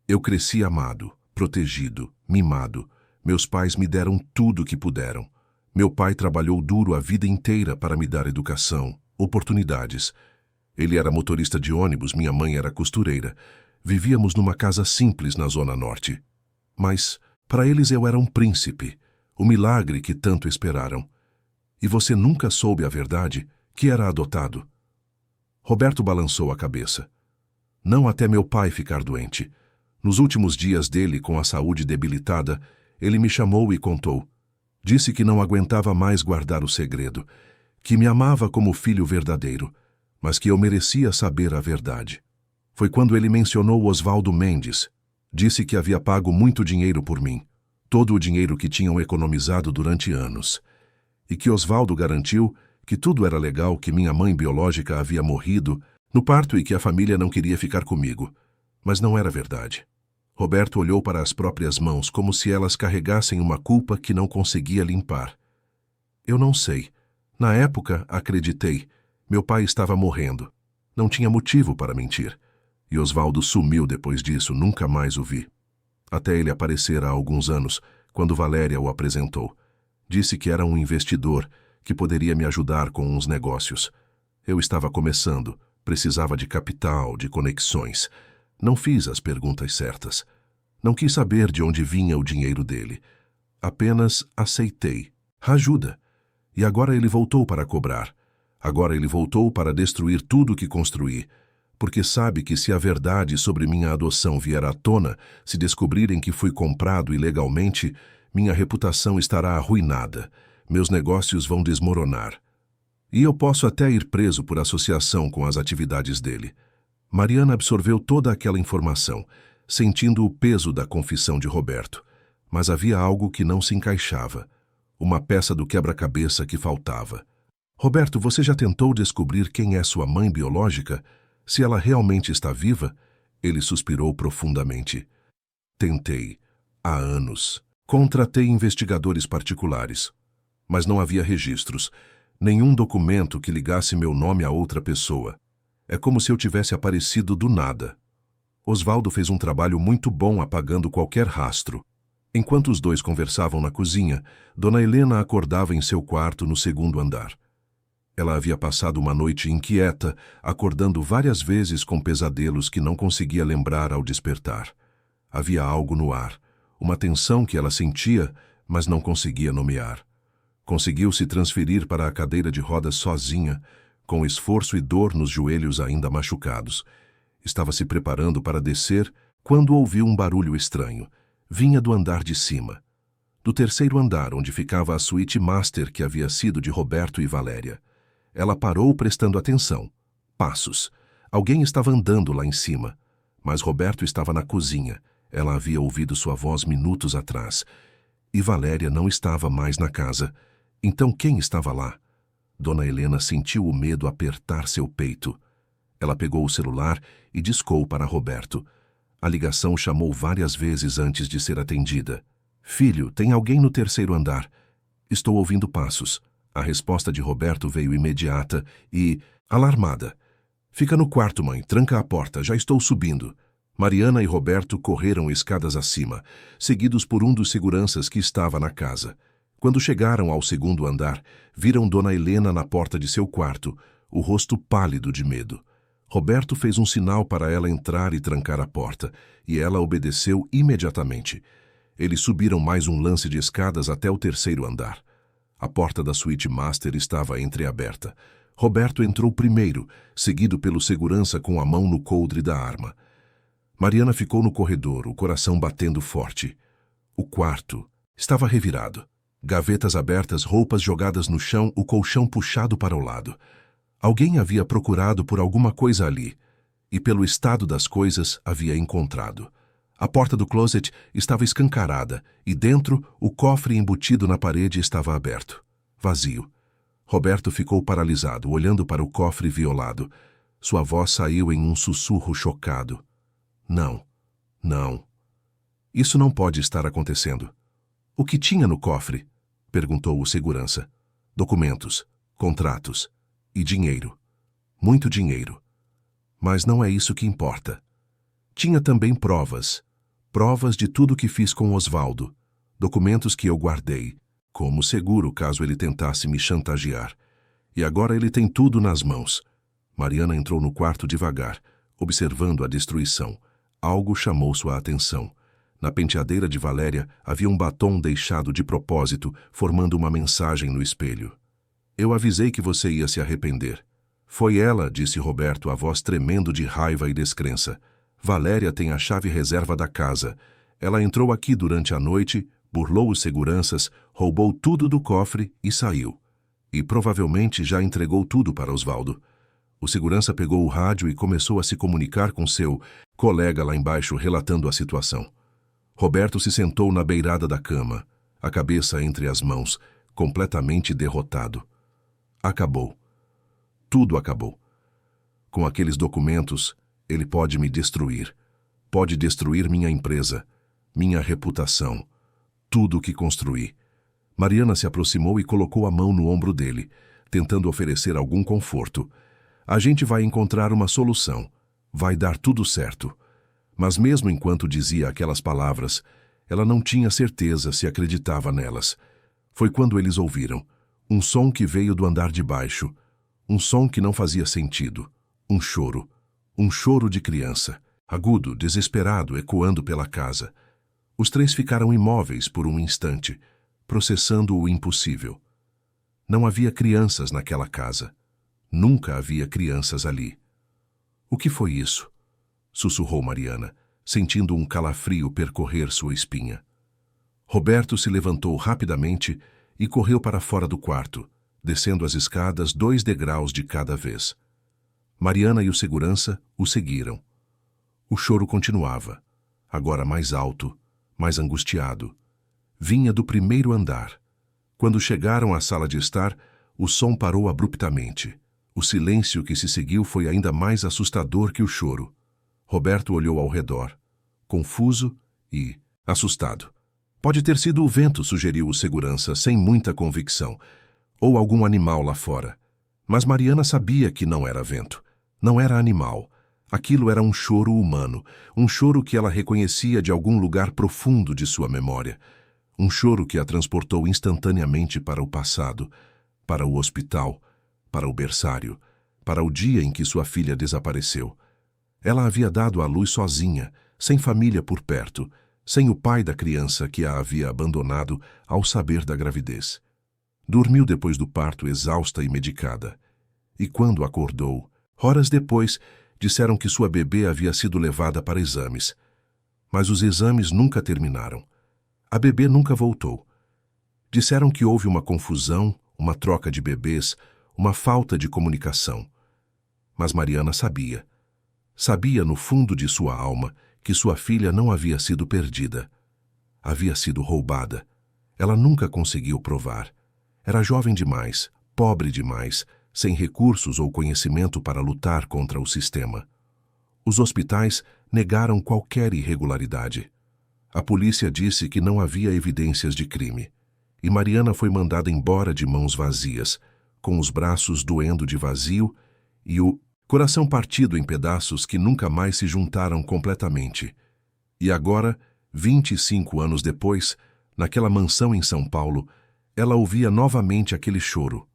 "Eu cresci amado, protegido, mimado. Meus pais me deram tudo o que puderam. Meu pai trabalhou duro a vida inteira para me dar educação, oportunidades. Ele era motorista de ônibus, minha mãe era costureira. Vivíamos numa casa simples na Zona Norte. Mas, para eles eu era um príncipe, o milagre que tanto esperaram. E você nunca soube a verdade, que era adotado." Roberto balançou a cabeça. "Não até meu pai ficar doente. Nos últimos dias dele, com a saúde debilitada, ele me chamou e contou. Disse que não aguentava mais guardar o segredo, que me amava como filho verdadeiro, mas que eu merecia saber a verdade. Foi quando ele mencionou Oswaldo Mendes. Disse que havia pago muito dinheiro por mim, todo o dinheiro que tinham economizado durante anos, e que Oswaldo garantiu que tudo era legal, que minha mãe biológica havia morrido no parto e que a família não queria ficar comigo. Mas não era verdade." Roberto olhou para as próprias mãos, como se elas carregassem uma culpa que não conseguia limpar. "Eu não sei. Na época, acreditei. Meu pai estava morrendo. Não tinha motivo para mentir. E Oswaldo sumiu depois disso, nunca mais o vi. Até ele aparecer há alguns anos, quando Valéria o apresentou. Disse que era um investidor, que poderia me ajudar com uns negócios. Eu estava começando, precisava de capital, de conexões. Não fiz as perguntas certas. Não quis saber de onde vinha o dinheiro dele. Apenas aceitei. Ajuda. E agora ele voltou para cobrar. Agora ele voltou para destruir tudo o que construí. Porque sabe que se a verdade sobre minha adoção vier à tona, se descobrirem que fui comprado ilegalmente, minha reputação estará arruinada. Meus negócios vão desmoronar. E eu posso até ir preso por associação com as atividades dele. Mariana absorveu toda aquela informação, sentindo o peso da confissão de Roberto. Mas havia algo que não se encaixava. Uma peça do quebra-cabeça que faltava. Roberto, você já tentou descobrir quem é sua mãe biológica? Se ela realmente está viva? Ele suspirou profundamente. Tentei. Há anos. Contratei investigadores particulares. Mas não havia registros. Nenhum documento que ligasse meu nome a outra pessoa. É como se eu tivesse aparecido do nada. Osvaldo fez um trabalho muito bom apagando qualquer rastro. Enquanto os dois conversavam na cozinha, Dona Helena acordava em seu quarto no segundo andar. Ela havia passado uma noite inquieta, acordando várias vezes com pesadelos que não conseguia lembrar ao despertar. Havia algo no ar, uma tensão que ela sentia, mas não conseguia nomear. Conseguiu se transferir para a cadeira de rodas sozinha, com esforço e dor nos joelhos ainda machucados. Estava se preparando para descer quando ouviu um barulho estranho. Vinha do andar de cima. Do terceiro andar, onde ficava a suíte master que havia sido de Roberto e Valéria. Ela parou prestando atenção. Passos. Alguém estava andando lá em cima. Mas Roberto estava na cozinha. Ela havia ouvido sua voz minutos atrás. E Valéria não estava mais na casa. Então quem estava lá? Dona Helena sentiu o medo apertar seu peito. Ela pegou o celular e discou para Roberto. A ligação chamou várias vezes antes de ser atendida. Filho, tem alguém no terceiro andar. Estou ouvindo passos. A resposta de Roberto veio imediata e, alarmada. Fica no quarto, mãe. Tranca a porta. Já estou subindo. Mariana e Roberto correram escadas acima, seguidos por um dos seguranças que estava na casa. Quando chegaram ao segundo andar, viram Dona Helena na porta de seu quarto, o rosto pálido de medo. Roberto fez um sinal para ela entrar e trancar a porta, e ela obedeceu imediatamente. Eles subiram mais um lance de escadas até o terceiro andar. A porta da suíte master estava entreaberta. Roberto entrou primeiro, seguido pelo segurança com a mão no coldre da arma. Mariana ficou no corredor, o coração batendo forte. O quarto estava revirado. Gavetas abertas, roupas jogadas no chão, o colchão puxado para o lado. Alguém havia procurado por alguma coisa ali, e pelo estado das coisas havia encontrado. A porta do closet estava escancarada, e dentro o cofre embutido na parede estava aberto, vazio. Roberto ficou paralisado, olhando para o cofre violado. Sua voz saiu em um sussurro chocado. Não, não. Isso não pode estar acontecendo. O que tinha no cofre? Perguntou o segurança. Documentos, contratos e dinheiro. Muito dinheiro. Mas não é isso que importa. Tinha também provas. Provas de tudo que fiz com Osvaldo. Documentos que eu guardei, como seguro caso ele tentasse me chantagear. E agora ele tem tudo nas mãos. Mariana entrou no quarto devagar, observando a destruição. Algo chamou sua atenção. Na penteadeira de Valéria havia um batom deixado de propósito, formando uma mensagem no espelho. Eu avisei que você ia se arrepender. Foi ela, disse Roberto, a voz tremendo de raiva e descrença. Valéria tem a chave reserva da casa. Ela entrou aqui durante a noite, burlou os seguranças, roubou tudo do cofre e saiu. E provavelmente já entregou tudo para Osvaldo. O segurança pegou o rádio e começou a se comunicar com seu colega lá embaixo, relatando a situação. Roberto se sentou na beirada da cama, a cabeça entre as mãos, completamente derrotado. Acabou. Tudo acabou. Com aqueles documentos, ele pode me destruir. Pode destruir minha empresa, minha reputação, tudo o que construí. Mariana se aproximou e colocou a mão no ombro dele, tentando oferecer algum conforto. A gente vai encontrar uma solução. Vai dar tudo certo. Mas mesmo enquanto dizia aquelas palavras, ela não tinha certeza se acreditava nelas. Foi quando eles ouviram um som que veio do andar de baixo, um som que não fazia sentido, um choro de criança, agudo, desesperado, ecoando pela casa. Os três ficaram imóveis por um instante, processando o impossível. Não havia crianças naquela casa. Nunca havia crianças ali. O que foi isso? Sussurrou Mariana, sentindo um calafrio percorrer sua espinha. Roberto se levantou rapidamente e correu para fora do quarto, descendo as escadas 2 degraus de cada vez. Mariana e o segurança o seguiram. O choro continuava, agora mais alto, mais angustiado. Vinha do primeiro andar. Quando chegaram à sala de estar, o som parou abruptamente. O silêncio que se seguiu foi ainda mais assustador que o choro. Roberto olhou ao redor, confuso e assustado. Pode ter sido o vento, sugeriu o segurança, sem muita convicção, ou algum animal lá fora. Mas Mariana sabia que não era vento, não era animal. Aquilo era um choro humano, um choro que ela reconhecia de algum lugar profundo de sua memória. Um choro que a transportou instantaneamente para o passado, para o hospital, para o berçário, para o dia em que sua filha desapareceu. Ela havia dado à luz sozinha, sem família por perto, sem o pai da criança que a havia abandonado ao saber da gravidez. Dormiu depois do parto exausta e medicada. E quando acordou, horas depois, disseram que sua bebê havia sido levada para exames. Mas os exames nunca terminaram. A bebê nunca voltou. Disseram que houve uma confusão, uma troca de bebês, uma falta de comunicação. Mas Mariana sabia. Sabia no fundo de sua alma que sua filha não havia sido perdida. Havia sido roubada. Ela nunca conseguiu provar. Era jovem demais, pobre demais, sem recursos ou conhecimento para lutar contra o sistema. Os hospitais negaram qualquer irregularidade. A polícia disse que não havia evidências de crime. E Mariana foi mandada embora de mãos vazias, com os braços doendo de vazio e o coração partido em pedaços que nunca mais se juntaram completamente. E agora, 25 anos depois, naquela mansão em São Paulo, ela ouvia novamente aquele choro.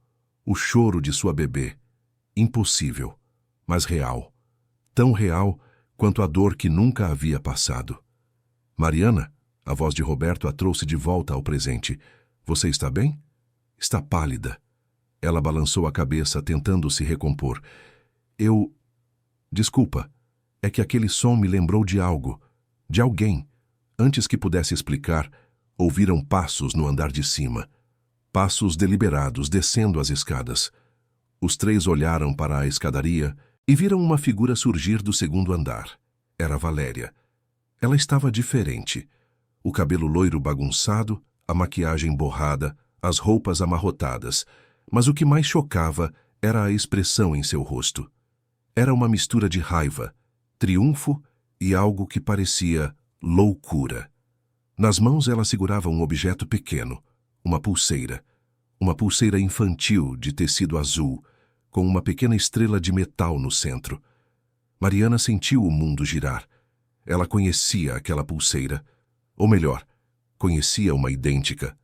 O choro de sua bebê. Impossível, mas real. Tão real quanto a dor que nunca havia passado. Mariana, a voz de Roberto a trouxe de volta ao presente. Você está bem? Está pálida. Ela balançou a cabeça, tentando se recompor. Desculpa, é que aquele som me lembrou de algo, de alguém. Antes que pudesse explicar, ouviram passos no andar de cima. Passos deliberados descendo as escadas. Os três olharam para a escadaria e viram uma figura surgir do segundo andar. Era Valéria. Ela estava diferente. O cabelo loiro bagunçado, a maquiagem borrada, as roupas amarrotadas. Mas o que mais chocava era a expressão em seu rosto. Era uma mistura de raiva, triunfo e algo que parecia loucura. Nas mãos ela segurava um objeto pequeno, uma pulseira infantil de tecido azul, com uma pequena estrela de metal no centro. Mariana sentiu o mundo girar. Ela conhecia aquela pulseira, ou melhor, conhecia uma idêntica.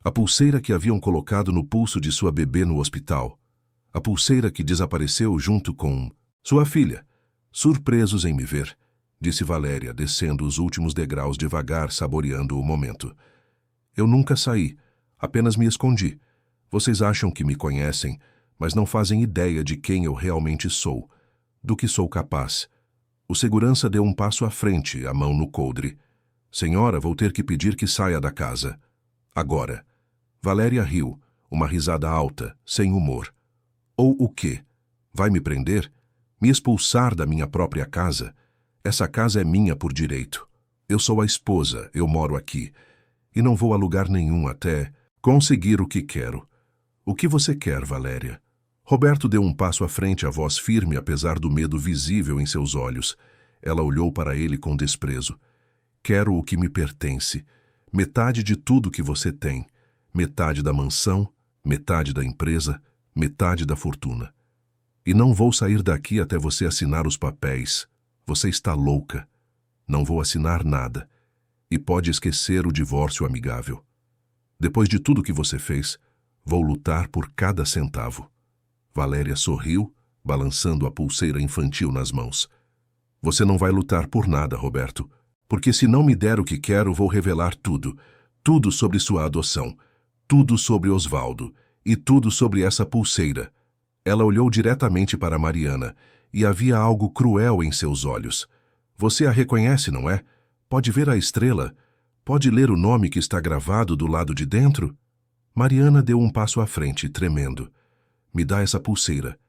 A pulseira que haviam colocado no pulso de sua bebê no hospital. A pulseira que desapareceu junto com sua filha. Surpresos em me ver, disse Valéria, descendo os últimos degraus devagar, saboreando o momento. Eu nunca saí, apenas me escondi. Vocês acham que me conhecem, mas não fazem ideia de quem eu realmente sou, do que sou capaz. O segurança deu um passo à frente, a mão no coldre. Senhora, vou ter que pedir que saia da casa. Agora. Valéria riu, uma risada alta, sem humor. Ou o quê? Vai me prender? Me expulsar da minha própria casa? Essa casa é minha por direito. Eu sou a esposa, eu moro aqui. E não vou a lugar nenhum até conseguir o que quero. O que você quer, Valéria? Roberto deu um passo à frente, a voz firme, apesar do medo visível em seus olhos. Ela olhou para ele com desprezo. Quero o que me pertence. Metade de tudo que você tem. Metade da mansão, metade da empresa, metade da fortuna. E não vou sair daqui até você assinar os papéis. Você está louca. Não vou assinar nada. E pode esquecer o divórcio amigável. Depois de tudo que você fez, vou lutar por cada centavo. Valéria sorriu, balançando a pulseira infantil nas mãos. Você não vai lutar por nada, Roberto, porque se não me der o que quero, vou revelar tudo. Tudo sobre sua adoção. Tudo sobre Osvaldo. E tudo sobre essa pulseira. Ela olhou diretamente para Mariana, e havia algo cruel em seus olhos. Você a reconhece, não é? Pode ver a estrela? Pode ler o nome que está gravado do lado de dentro? Mariana deu um passo à frente, tremendo. Me dá essa pulseira.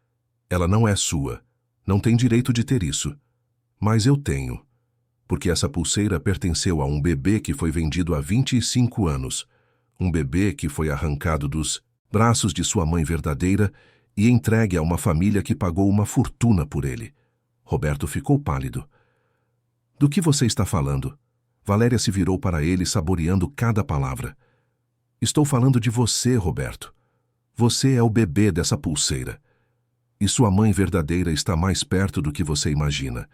Ela não é sua. Não tem direito de ter isso. Mas eu tenho. Porque essa pulseira pertenceu a um bebê que foi vendido há 25 anos. Um bebê que foi arrancado dos braços de sua mãe verdadeira e entregue a uma família que pagou uma fortuna por ele. Roberto ficou pálido. Do que você está falando? Valéria se virou para ele, saboreando cada palavra. Estou falando de você, Roberto. Você é o bebê dessa pulseira. E sua mãe verdadeira está mais perto do que você imagina.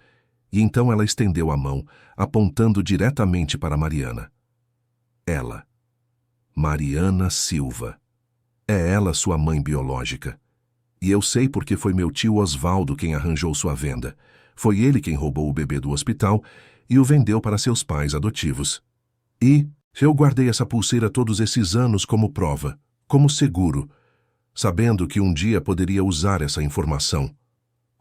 E então ela estendeu a mão, apontando diretamente para Mariana. Ela. Mariana Silva. É ela sua mãe biológica. E eu sei porque foi meu tio Osvaldo quem arranjou sua venda. Foi ele quem roubou o bebê do hospital e o vendeu para seus pais adotivos. E eu guardei essa pulseira todos esses anos como prova, como seguro, sabendo que um dia poderia usar essa informação.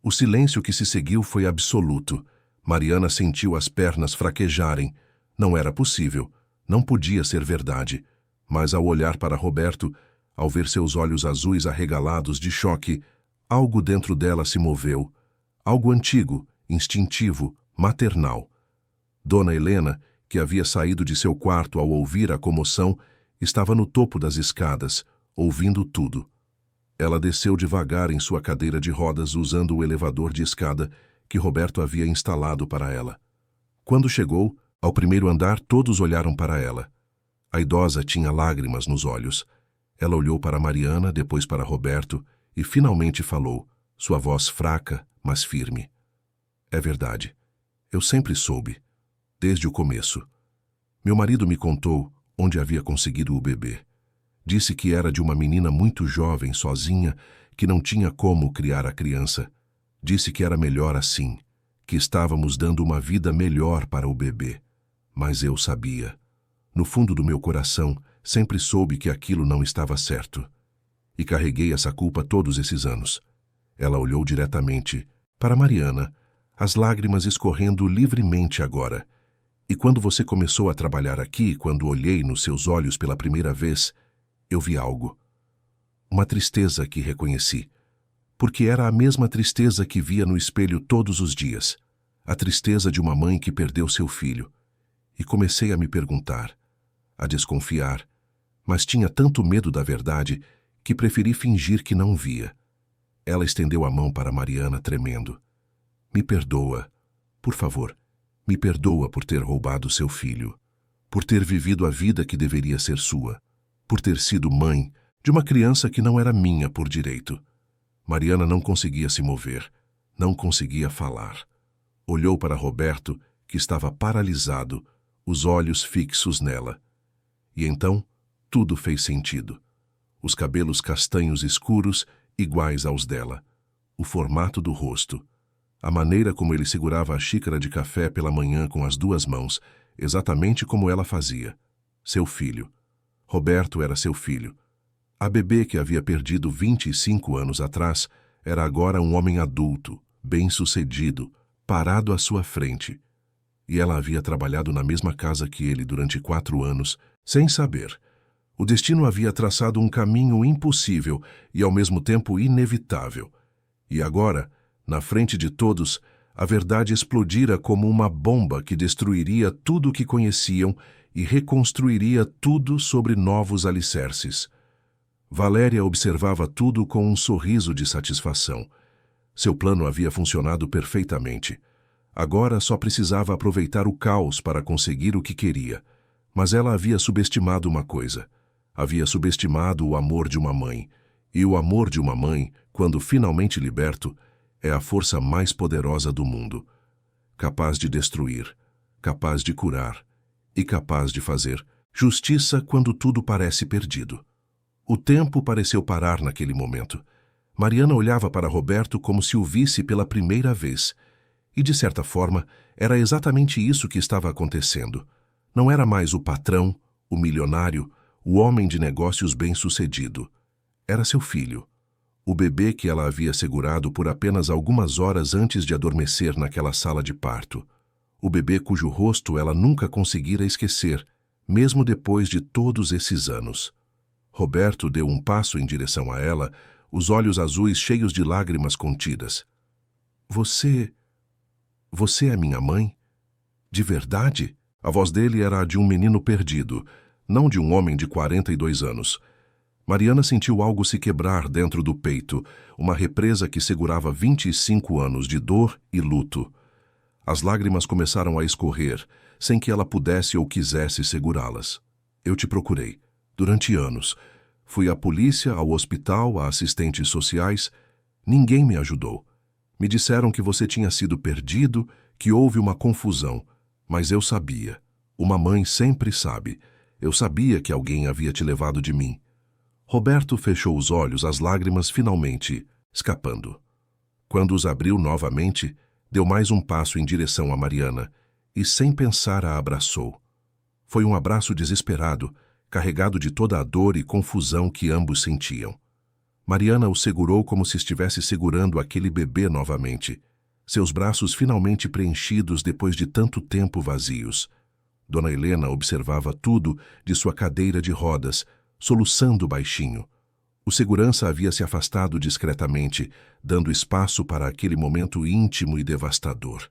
O silêncio que se seguiu foi absoluto. Mariana sentiu as pernas fraquejarem. Não era possível, não podia ser verdade. Mas ao olhar para Roberto, ao ver seus olhos azuis arregalados de choque, algo dentro dela se moveu. Algo antigo, instintivo, maternal. Dona Helena, que havia saído de seu quarto ao ouvir a comoção, estava no topo das escadas, ouvindo tudo. Ela desceu devagar em sua cadeira de rodas usando o elevador de escada que Roberto havia instalado para ela. Quando chegou, ao primeiro andar, todos olharam para ela. A idosa tinha lágrimas nos olhos. Ela olhou para Mariana, depois para Roberto e finalmente falou, sua voz fraca, mas firme. É verdade. Eu sempre soube. Desde o começo. Meu marido me contou onde havia conseguido o bebê. Disse que era de uma menina muito jovem, sozinha, que não tinha como criar a criança. Disse que era melhor assim, que estávamos dando uma vida melhor para o bebê. Mas eu sabia. No fundo do meu coração, sempre soube que aquilo não estava certo. E carreguei essa culpa todos esses anos. Ela olhou diretamente para Mariana, as lágrimas escorrendo livremente agora. E quando você começou a trabalhar aqui, quando olhei nos seus olhos pela primeira vez, eu vi algo. Uma tristeza que reconheci. Porque era a mesma tristeza que via no espelho todos os dias. A tristeza de uma mãe que perdeu seu filho. E comecei a me perguntar, a desconfiar, mas tinha tanto medo da verdade que preferi fingir que não via. Ela estendeu a mão para Mariana, tremendo. Me perdoa, por favor, me perdoa por ter roubado seu filho, por ter vivido a vida que deveria ser sua, por ter sido mãe de uma criança que não era minha por direito. Mariana não conseguia se mover, não conseguia falar. Olhou para Roberto, que estava paralisado, os olhos fixos nela. E então, tudo fez sentido. Os cabelos castanhos escuros, iguais aos dela. O formato do rosto. A maneira como ele segurava a xícara de café pela manhã com as duas mãos, exatamente como ela fazia. Seu filho. Roberto era seu filho. A bebê que havia perdido 25 anos atrás era agora um homem adulto, bem-sucedido, parado à sua frente. E ela havia trabalhado na mesma casa que ele durante 4 anos, sem saber. O destino havia traçado um caminho impossível e ao mesmo tempo inevitável. E agora, na frente de todos, a verdade explodira como uma bomba que destruiria tudo o que conheciam e reconstruiria tudo sobre novos alicerces. Valéria observava tudo com um sorriso de satisfação. Seu plano havia funcionado perfeitamente. Agora só precisava aproveitar o caos para conseguir o que queria. Mas ela havia subestimado uma coisa. Havia subestimado o amor de uma mãe. E o amor de uma mãe, quando finalmente liberto, é a força mais poderosa do mundo. Capaz de destruir, capaz de curar e capaz de fazer justiça quando tudo parece perdido. O tempo pareceu parar naquele momento. Mariana olhava para Roberto como se o visse pela primeira vez. E, de certa forma, era exatamente isso que estava acontecendo. Não era mais o patrão, o milionário, o homem de negócios bem-sucedido. Era seu filho. O bebê que ela havia segurado por apenas algumas horas antes de adormecer naquela sala de parto. O bebê cujo rosto ela nunca conseguira esquecer, mesmo depois de todos esses anos. Roberto deu um passo em direção a ela, os olhos azuis cheios de lágrimas contidas. Você é minha mãe? De verdade? A voz dele era a de um menino perdido, não de um homem de 42 anos. Mariana sentiu algo se quebrar dentro do peito, uma represa que segurava 25 anos de dor e luto. As lágrimas começaram a escorrer, sem que ela pudesse ou quisesse segurá-las. Eu te procurei, durante anos. Fui à polícia, ao hospital, a assistentes sociais. Ninguém me ajudou. Me disseram que você tinha sido perdido, que houve uma confusão. Mas eu sabia. Uma mãe sempre sabe. Eu sabia que alguém havia te levado de mim. Roberto fechou os olhos, as lágrimas finalmente escapando. Quando os abriu novamente, deu mais um passo em direção a Mariana e, sem pensar, a abraçou. Foi um abraço desesperado, carregado de toda a dor e confusão que ambos sentiam. Mariana o segurou como se estivesse segurando aquele bebê novamente, seus braços finalmente preenchidos depois de tanto tempo vazios. Dona Helena observava tudo de sua cadeira de rodas, soluçando baixinho. O segurança havia se afastado discretamente, dando espaço para aquele momento íntimo e devastador.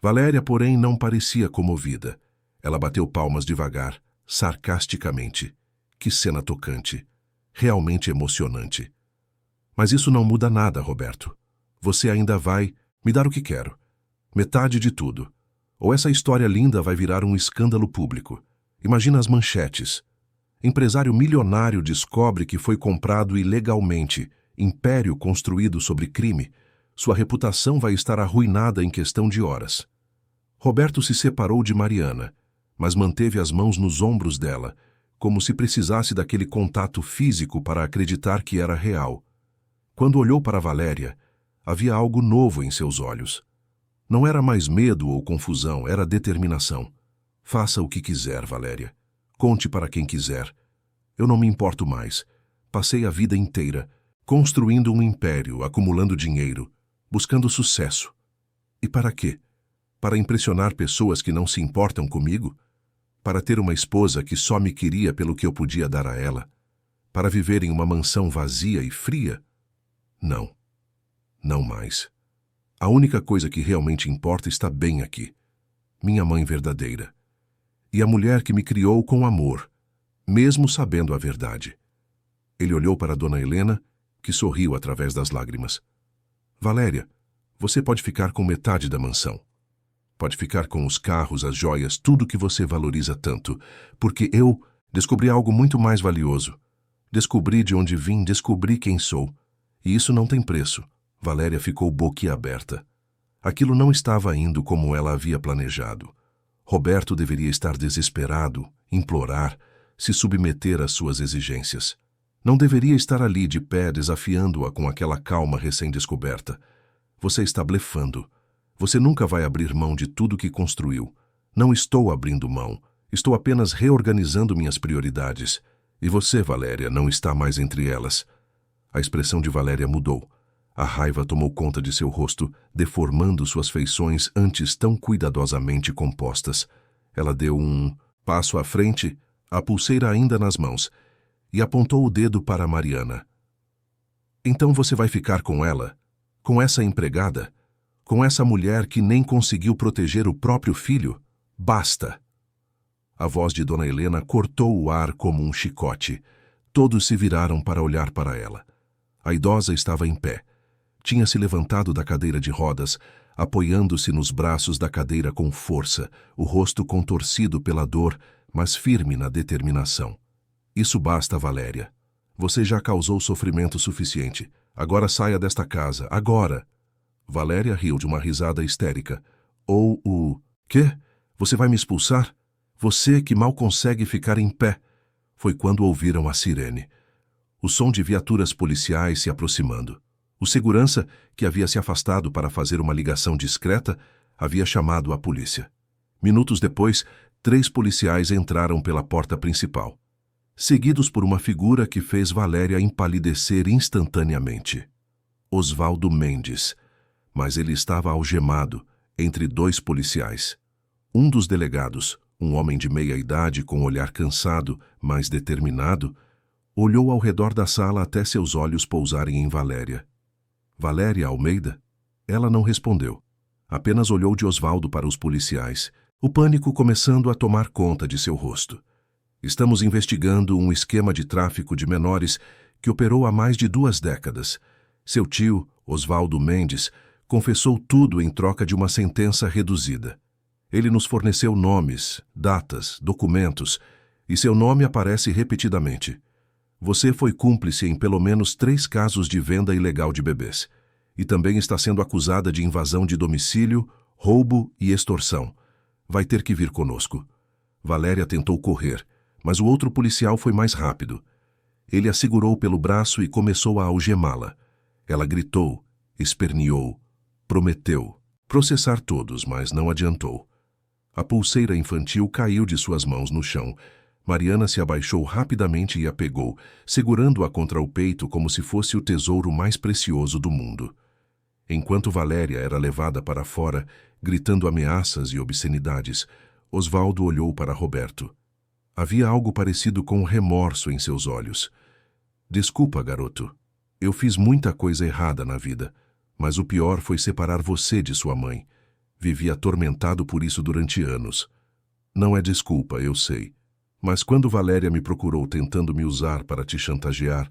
Valéria, porém, não parecia comovida. Ela bateu palmas devagar, sarcasticamente. Que cena tocante. Realmente emocionante. Mas isso não muda nada, Roberto. Você ainda vai me dar o que quero. Metade de tudo. Ou essa história linda vai virar um escândalo público. Imagina as manchetes. Empresário milionário descobre que foi comprado ilegalmente. Império construído sobre crime. Sua reputação vai estar arruinada em questão de horas. Roberto se separou de Mariana, mas manteve as mãos nos ombros dela, como se precisasse daquele contato físico para acreditar que era real. Quando olhou para Valéria, havia algo novo em seus olhos. Não era mais medo ou confusão, era determinação. Faça o que quiser, Valéria. Conte para quem quiser. Eu não me importo mais. Passei a vida inteira construindo um império, acumulando dinheiro, buscando sucesso. E para quê? Para impressionar pessoas que não se importam comigo? Para ter uma esposa que só me queria pelo que eu podia dar a ela? Para viver em uma mansão vazia e fria? Não. Não mais. A única coisa que realmente importa está bem aqui. Minha mãe verdadeira. E a mulher que me criou com amor, mesmo sabendo a verdade. Ele olhou para Dona Helena, que sorriu através das lágrimas. Valéria, você pode ficar com metade da mansão. Pode ficar com os carros, as joias, tudo que você valoriza tanto, porque eu descobri algo muito mais valioso. Descobri de onde vim, descobri quem sou. E isso não tem preço. Valéria ficou boquiaberta. Aquilo não estava indo como ela havia planejado. Roberto deveria estar desesperado, implorar, se submeter às suas exigências. Não deveria estar ali de pé desafiando-a com aquela calma recém-descoberta. Você está blefando. Você nunca vai abrir mão de tudo que construiu. Não estou abrindo mão. Estou apenas reorganizando minhas prioridades. E você, Valéria, não está mais entre elas. A expressão de Valéria mudou. A raiva tomou conta de seu rosto, deformando suas feições antes tão cuidadosamente compostas. Ela deu um passo à frente, a pulseira ainda nas mãos, e apontou o dedo para Mariana. Então você vai ficar com ela? Com essa empregada? Com essa mulher que nem conseguiu proteger o próprio filho? Basta! A voz de Dona Helena cortou o ar como um chicote. Todos se viraram para olhar para ela. A idosa estava em pé. Tinha se levantado da cadeira de rodas, apoiando-se nos braços da cadeira com força, o rosto contorcido pela dor, mas firme na determinação. Isso basta, Valéria. Você já causou sofrimento suficiente. Agora saia desta casa, agora! Valéria riu de uma risada histérica. Ou o... Quê? Você vai me expulsar? Você que mal consegue ficar em pé. Foi quando ouviram a sirene. O som de viaturas policiais se aproximando. O segurança, que havia se afastado para fazer uma ligação discreta, havia chamado a polícia. Minutos depois, 3 policiais entraram pela porta principal, seguidos por uma figura que fez Valéria empalidecer instantaneamente. Osvaldo Mendes. Mas ele estava algemado, entre 2 policiais. Um dos delegados, um homem de meia idade com olhar cansado, mas determinado, olhou ao redor da sala até seus olhos pousarem em Valéria. Valéria Almeida? Ela não respondeu. Apenas olhou de Osvaldo para os policiais, o pânico começando a tomar conta de seu rosto. Estamos investigando um esquema de tráfico de menores que operou há mais de 2 décadas. Seu tio, Osvaldo Mendes, confessou tudo em troca de uma sentença reduzida. Ele nos forneceu nomes, datas, documentos, e seu nome aparece repetidamente. Você foi cúmplice em pelo menos 3 casos de venda ilegal de bebês, e também está sendo acusada de invasão de domicílio, roubo e extorsão. Vai ter que vir conosco. Valéria tentou correr, mas o outro policial foi mais rápido. Ele a segurou pelo braço e começou a algemá-la. Ela gritou, esperneou, prometeu processar todos, mas não adiantou. A pulseira infantil caiu de suas mãos no chão. Mariana se abaixou rapidamente e a pegou, segurando-a contra o peito como se fosse o tesouro mais precioso do mundo. Enquanto Valéria era levada para fora, gritando ameaças e obscenidades, Osvaldo olhou para Roberto. Havia algo parecido com remorso em seus olhos. Desculpa, garoto. Eu fiz muita coisa errada na vida, mas o pior foi separar você de sua mãe. Vivi atormentado por isso durante anos. Não é desculpa, eu sei. Mas quando Valéria me procurou tentando me usar para te chantagear,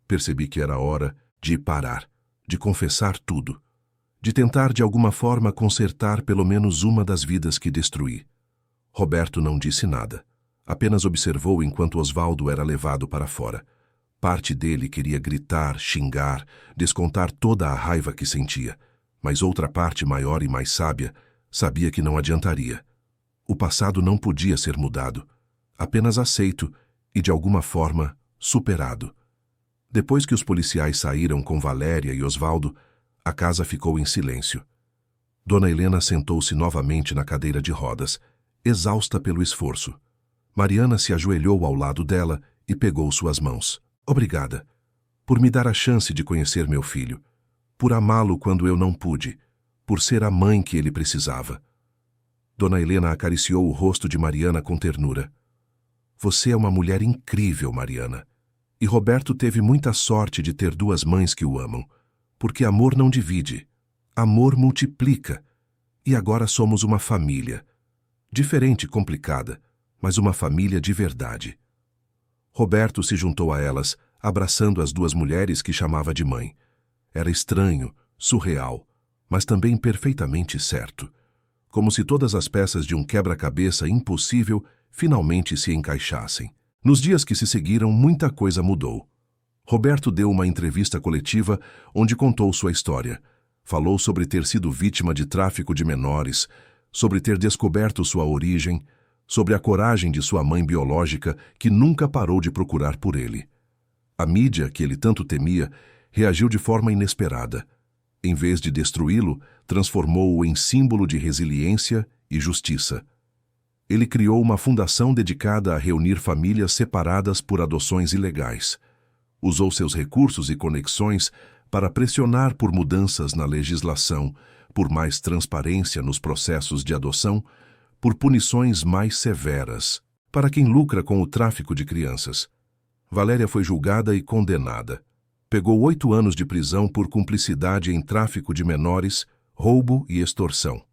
percebi que era hora de parar, de confessar tudo, de tentar de alguma forma consertar pelo menos uma das vidas que destruí. Roberto não disse nada. Apenas observou enquanto Osvaldo era levado para fora. Parte dele queria gritar, xingar, descontar toda a raiva que sentia, mas outra parte maior e mais sábia sabia que não adiantaria. O passado não podia ser mudado, apenas aceito e, de alguma forma, superado. Depois que os policiais saíram com Valéria e Osvaldo, a casa ficou em silêncio. Dona Helena sentou-se novamente na cadeira de rodas, exausta pelo esforço. Mariana se ajoelhou ao lado dela e pegou suas mãos. Obrigada, por me dar a chance de conhecer meu filho, por amá-lo quando eu não pude, por ser a mãe que ele precisava. Dona Helena acariciou o rosto de Mariana com ternura. Você é uma mulher incrível, Mariana. E Roberto teve muita sorte de ter 2 mães que o amam, porque amor não divide, amor multiplica. E agora somos uma família. Diferente e complicada, mas uma família de verdade. Roberto se juntou a elas, abraçando as 2 mulheres que chamava de mãe. Era estranho, surreal, mas também perfeitamente certo. Como se todas as peças de um quebra-cabeça impossível finalmente se encaixassem. Nos dias que se seguiram, muita coisa mudou. Roberto deu uma entrevista coletiva onde contou sua história. Falou sobre ter sido vítima de tráfico de menores, sobre ter descoberto sua origem, sobre a coragem de sua mãe biológica que nunca parou de procurar por ele. A mídia, que ele tanto temia, reagiu de forma inesperada. Em vez de destruí-lo, transformou-o em símbolo de resiliência e justiça. Ele criou uma fundação dedicada a reunir famílias separadas por adoções ilegais. Usou seus recursos e conexões para pressionar por mudanças na legislação, por mais transparência nos processos de adoção, por punições mais severas para quem lucra com o tráfico de crianças. Valéria foi julgada e condenada. Pegou 8 anos de prisão por cumplicidade em tráfico de menores, roubo e extorsão.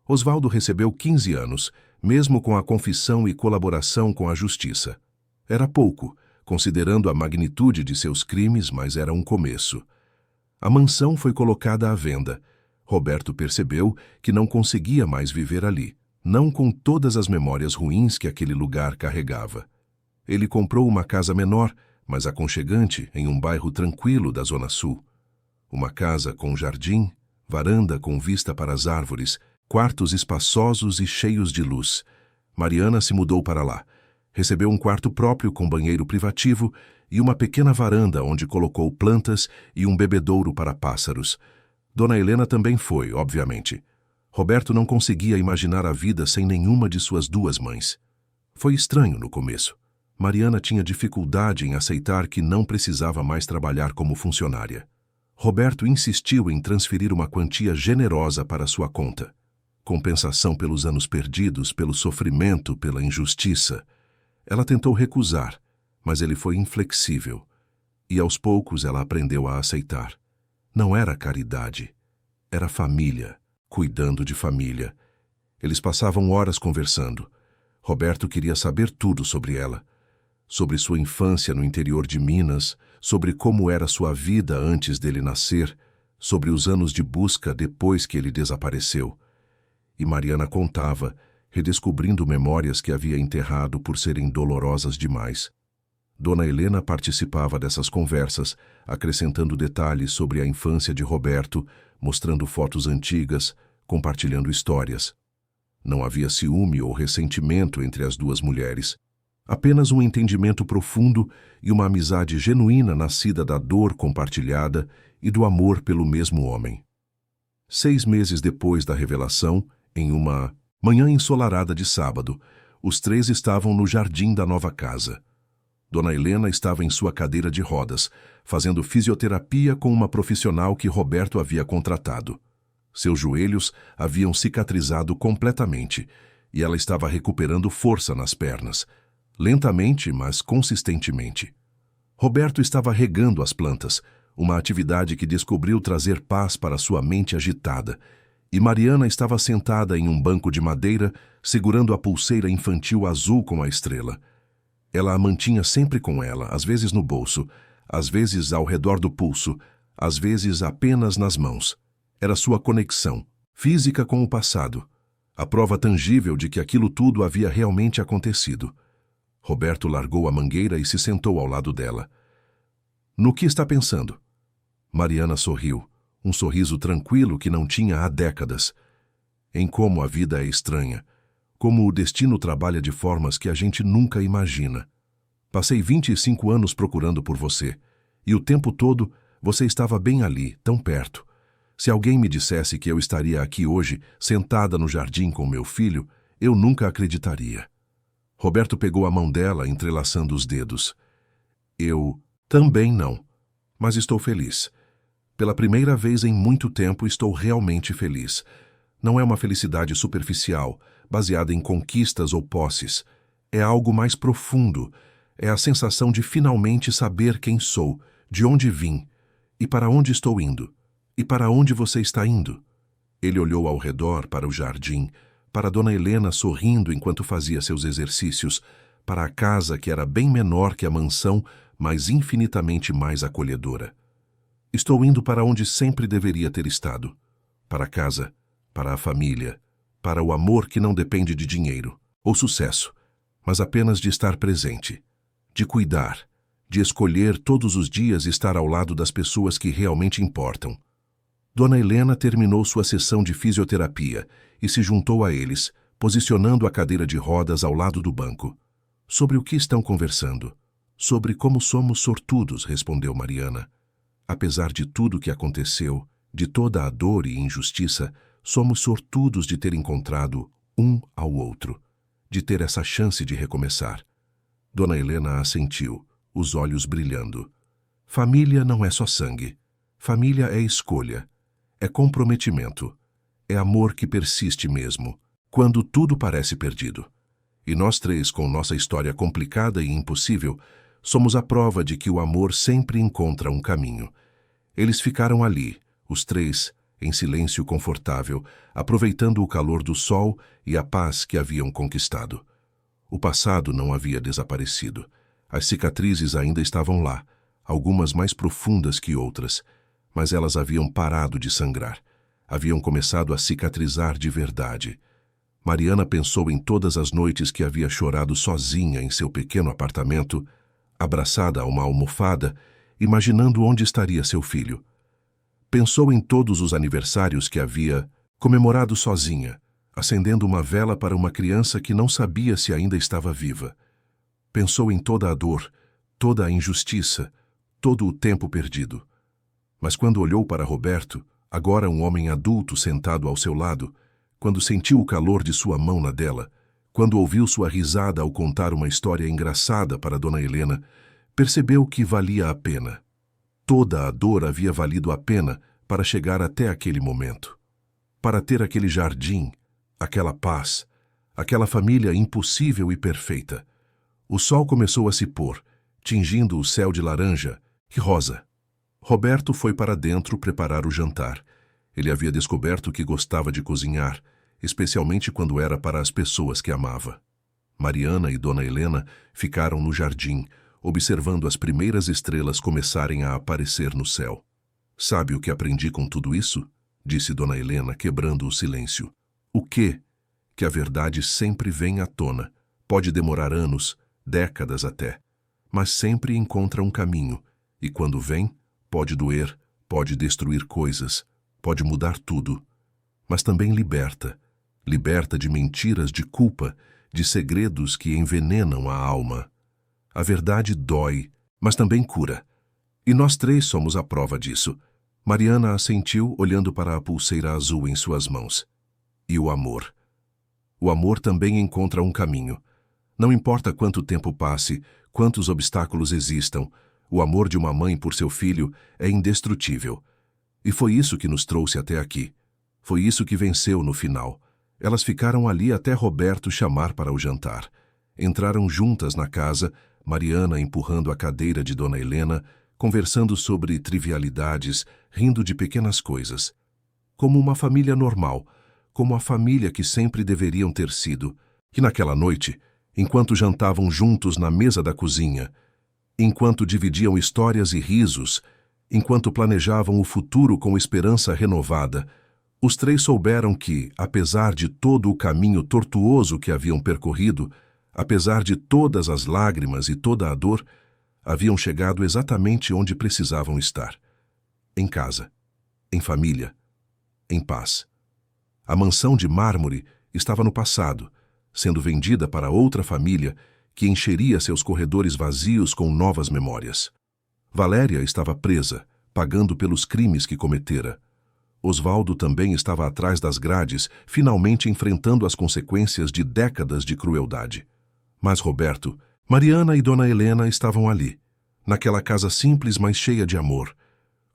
Osvaldo recebeu 15 anos, mesmo com a confissão e colaboração com a justiça. Era pouco, considerando a magnitude de seus crimes, mas era um começo. A mansão foi colocada à venda. Roberto percebeu que não conseguia mais viver ali, não com todas as memórias ruins que aquele lugar carregava. Ele comprou uma casa menor, mas aconchegante, em um bairro tranquilo da Zona Sul. Uma casa com jardim, varanda com vista para as árvores, quartos espaçosos e cheios de luz. Mariana se mudou para lá. Recebeu um quarto próprio com banheiro privativo e uma pequena varanda onde colocou plantas e um bebedouro para pássaros. Dona Helena também foi, obviamente. Roberto não conseguia imaginar a vida sem nenhuma de suas 2 mães. Foi estranho no começo. Mariana tinha dificuldade em aceitar que não precisava mais trabalhar como funcionária. Roberto insistiu em transferir uma quantia generosa para sua conta. Compensação pelos anos perdidos, pelo sofrimento, pela injustiça. Ela tentou recusar, mas ele foi inflexível. E aos poucos ela aprendeu a aceitar. Não era caridade. Era família, cuidando de família. Eles passavam horas conversando. Roberto queria saber tudo sobre ela. sobre sua infância no interior de Minas, sobre como era sua vida antes dele nascer, sobre os anos de busca depois que ele desapareceu. E Mariana contava, redescobrindo memórias que havia enterrado por serem dolorosas demais. Dona Helena participava dessas conversas, acrescentando detalhes sobre a infância de Roberto, mostrando fotos antigas, compartilhando histórias. Não havia ciúme ou ressentimento entre as duas mulheres. Apenas um entendimento profundo e uma amizade genuína nascida da dor compartilhada e do amor pelo mesmo homem. 6 meses depois da revelação, em uma manhã ensolarada de sábado, os 3 estavam no jardim da nova casa. Dona Helena estava em sua cadeira de rodas, fazendo fisioterapia com uma profissional que Roberto havia contratado. Seus joelhos haviam cicatrizado completamente e ela estava recuperando força nas pernas, lentamente, mas consistentemente. Roberto estava regando as plantas, uma atividade que descobriu trazer paz para sua mente agitada, e Mariana estava sentada em um banco de madeira, segurando a pulseira infantil azul com a estrela. Ela a mantinha sempre com ela, às vezes no bolso, às vezes ao redor do pulso, às vezes apenas nas mãos. Era sua conexão, física com o passado, a prova tangível de que aquilo tudo havia realmente acontecido. Roberto largou a mangueira e se sentou ao lado dela. No que está pensando? Mariana sorriu, um sorriso tranquilo que não tinha há décadas. Em como a vida é estranha, como o destino trabalha de formas que a gente nunca imagina. Passei 25 anos procurando por você, e o tempo todo você estava bem ali, tão perto. Se alguém me dissesse que eu estaria aqui hoje, sentada no jardim com meu filho, eu nunca acreditaria. Roberto pegou a mão dela, entrelaçando os dedos. Eu também não, mas estou feliz. Pela primeira vez em muito tempo estou realmente feliz. Não é uma felicidade superficial, baseada em conquistas ou posses. É algo mais profundo. É a sensação de finalmente saber quem sou, de onde vim, e para onde estou indo. E para onde você está indo? Ele olhou ao redor para o jardim, para Dona Helena sorrindo enquanto fazia seus exercícios, para a casa que era bem menor que a mansão, mas infinitamente mais acolhedora. Estou indo para onde sempre deveria ter estado. Para casa, para a família, para o amor que não depende de dinheiro ou sucesso, mas apenas de estar presente, de cuidar, de escolher todos os dias estar ao lado das pessoas que realmente importam. Dona Helena terminou sua sessão de fisioterapia e se juntou a eles, posicionando a cadeira de rodas ao lado do banco. Sobre o que estão conversando? Sobre como somos sortudos, respondeu Mariana. Apesar de tudo que aconteceu, de toda a dor e injustiça, somos sortudos de ter encontrado um ao outro, de ter essa chance de recomeçar. Dona Helena assentiu, os olhos brilhando. Família não é só sangue. Família é escolha. É comprometimento. É amor que persiste mesmo, quando tudo parece perdido. E nós 3, com nossa história complicada e impossível, somos a prova de que o amor sempre encontra um caminho. Eles ficaram ali, os 3, em silêncio confortável, aproveitando o calor do sol e a paz que haviam conquistado. O passado não havia desaparecido. As cicatrizes ainda estavam lá, algumas mais profundas que outras, mas elas haviam parado de sangrar. Haviam começado a cicatrizar de verdade. Mariana pensou em todas as noites que havia chorado sozinha em seu pequeno apartamento, abraçada a uma almofada, imaginando onde estaria seu filho. Pensou em todos os aniversários que havia comemorado sozinha, acendendo uma vela para uma criança que não sabia se ainda estava viva. Pensou em toda a dor, toda a injustiça, todo o tempo perdido. Mas quando olhou para Roberto, agora um homem adulto sentado ao seu lado, quando sentiu o calor de sua mão na dela, quando ouviu sua risada ao contar uma história engraçada para Dona Helena, percebeu que valia a pena. Toda a dor havia valido a pena para chegar até aquele momento. Para ter aquele jardim, aquela paz, aquela família impossível e perfeita. O sol começou a se pôr, tingindo o céu de laranja e rosa. Roberto foi para dentro preparar o jantar. Ele havia descoberto que gostava de cozinhar, especialmente quando era para as pessoas que amava. Mariana e Dona Helena ficaram no jardim, observando as primeiras estrelas começarem a aparecer no céu. "Sabe o que aprendi com tudo isso?" disse Dona Helena, quebrando o silêncio. "O quê?" "Que a verdade sempre vem à tona. Pode demorar anos, décadas até, mas sempre encontra um caminho, e quando vem, pode doer, pode destruir coisas, pode mudar tudo, mas também liberta. Liberta de mentiras, de culpa, de segredos que envenenam a alma. A verdade dói, mas também cura. E nós três somos a prova disso." Mariana assentiu, olhando para a pulseira azul em suas mãos. "E o amor? O amor também encontra um caminho. Não importa quanto tempo passe, quantos obstáculos existam, o amor de uma mãe por seu filho é indestrutível. E foi isso que nos trouxe até aqui. Foi isso que venceu no final." Elas ficaram ali até Roberto chamar para o jantar. Entraram juntas na casa, Mariana empurrando a cadeira de Dona Helena, conversando sobre trivialidades, rindo de pequenas coisas. Como uma família normal, como a família que sempre deveriam ter sido. E naquela noite, enquanto jantavam juntos na mesa da cozinha, enquanto dividiam histórias e risos, enquanto planejavam o futuro com esperança renovada, os três souberam que, apesar de todo o caminho tortuoso que haviam percorrido, apesar de todas as lágrimas e toda a dor, haviam chegado exatamente onde precisavam estar. Em casa, em família, em paz. A mansão de mármore estava no passado, sendo vendida para outra família que encheria seus corredores vazios com novas memórias. Valéria estava presa, pagando pelos crimes que cometera. Osvaldo também estava atrás das grades, finalmente enfrentando as consequências de décadas de crueldade. Mas Roberto, Mariana e Dona Helena estavam ali, naquela casa simples, mas cheia de amor,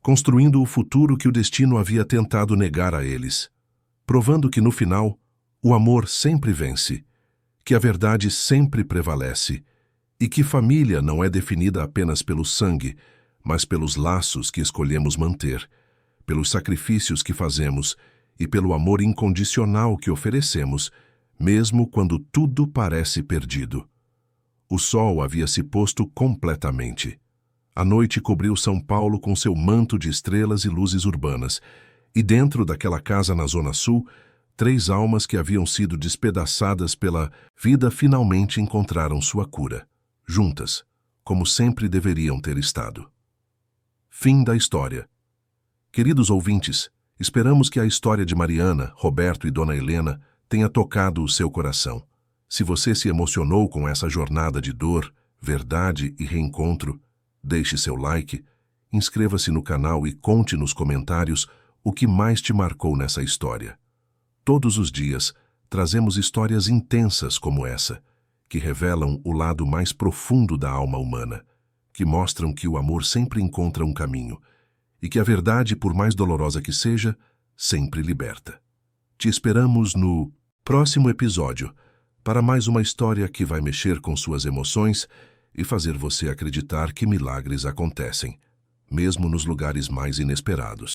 construindo o futuro que o destino havia tentado negar a eles, provando que no final o amor sempre vence, que a verdade sempre prevalece e que família não é definida apenas pelo sangue, mas pelos laços que escolhemos manter, pelos sacrifícios que fazemos e pelo amor incondicional que oferecemos, mesmo quando tudo parece perdido. O sol havia se posto completamente. A noite cobriu São Paulo com seu manto de estrelas e luzes urbanas, e dentro daquela casa na Zona Sul, três almas que haviam sido despedaçadas pela vida finalmente encontraram sua cura, juntas, como sempre deveriam ter estado. Fim da história. Queridos ouvintes, esperamos que a história de Mariana, Roberto e Dona Helena tenha tocado o seu coração. Se você se emocionou com essa jornada de dor, verdade e reencontro, deixe seu like, inscreva-se no canal e conte nos comentários o que mais te marcou nessa história. Todos os dias, trazemos histórias intensas como essa, que revelam o lado mais profundo da alma humana, que mostram que o amor sempre encontra um caminho, e que a verdade, por mais dolorosa que seja, sempre liberta. Te esperamos no próximo episódio para mais uma história que vai mexer com suas emoções e fazer você acreditar que milagres acontecem, mesmo nos lugares mais inesperados.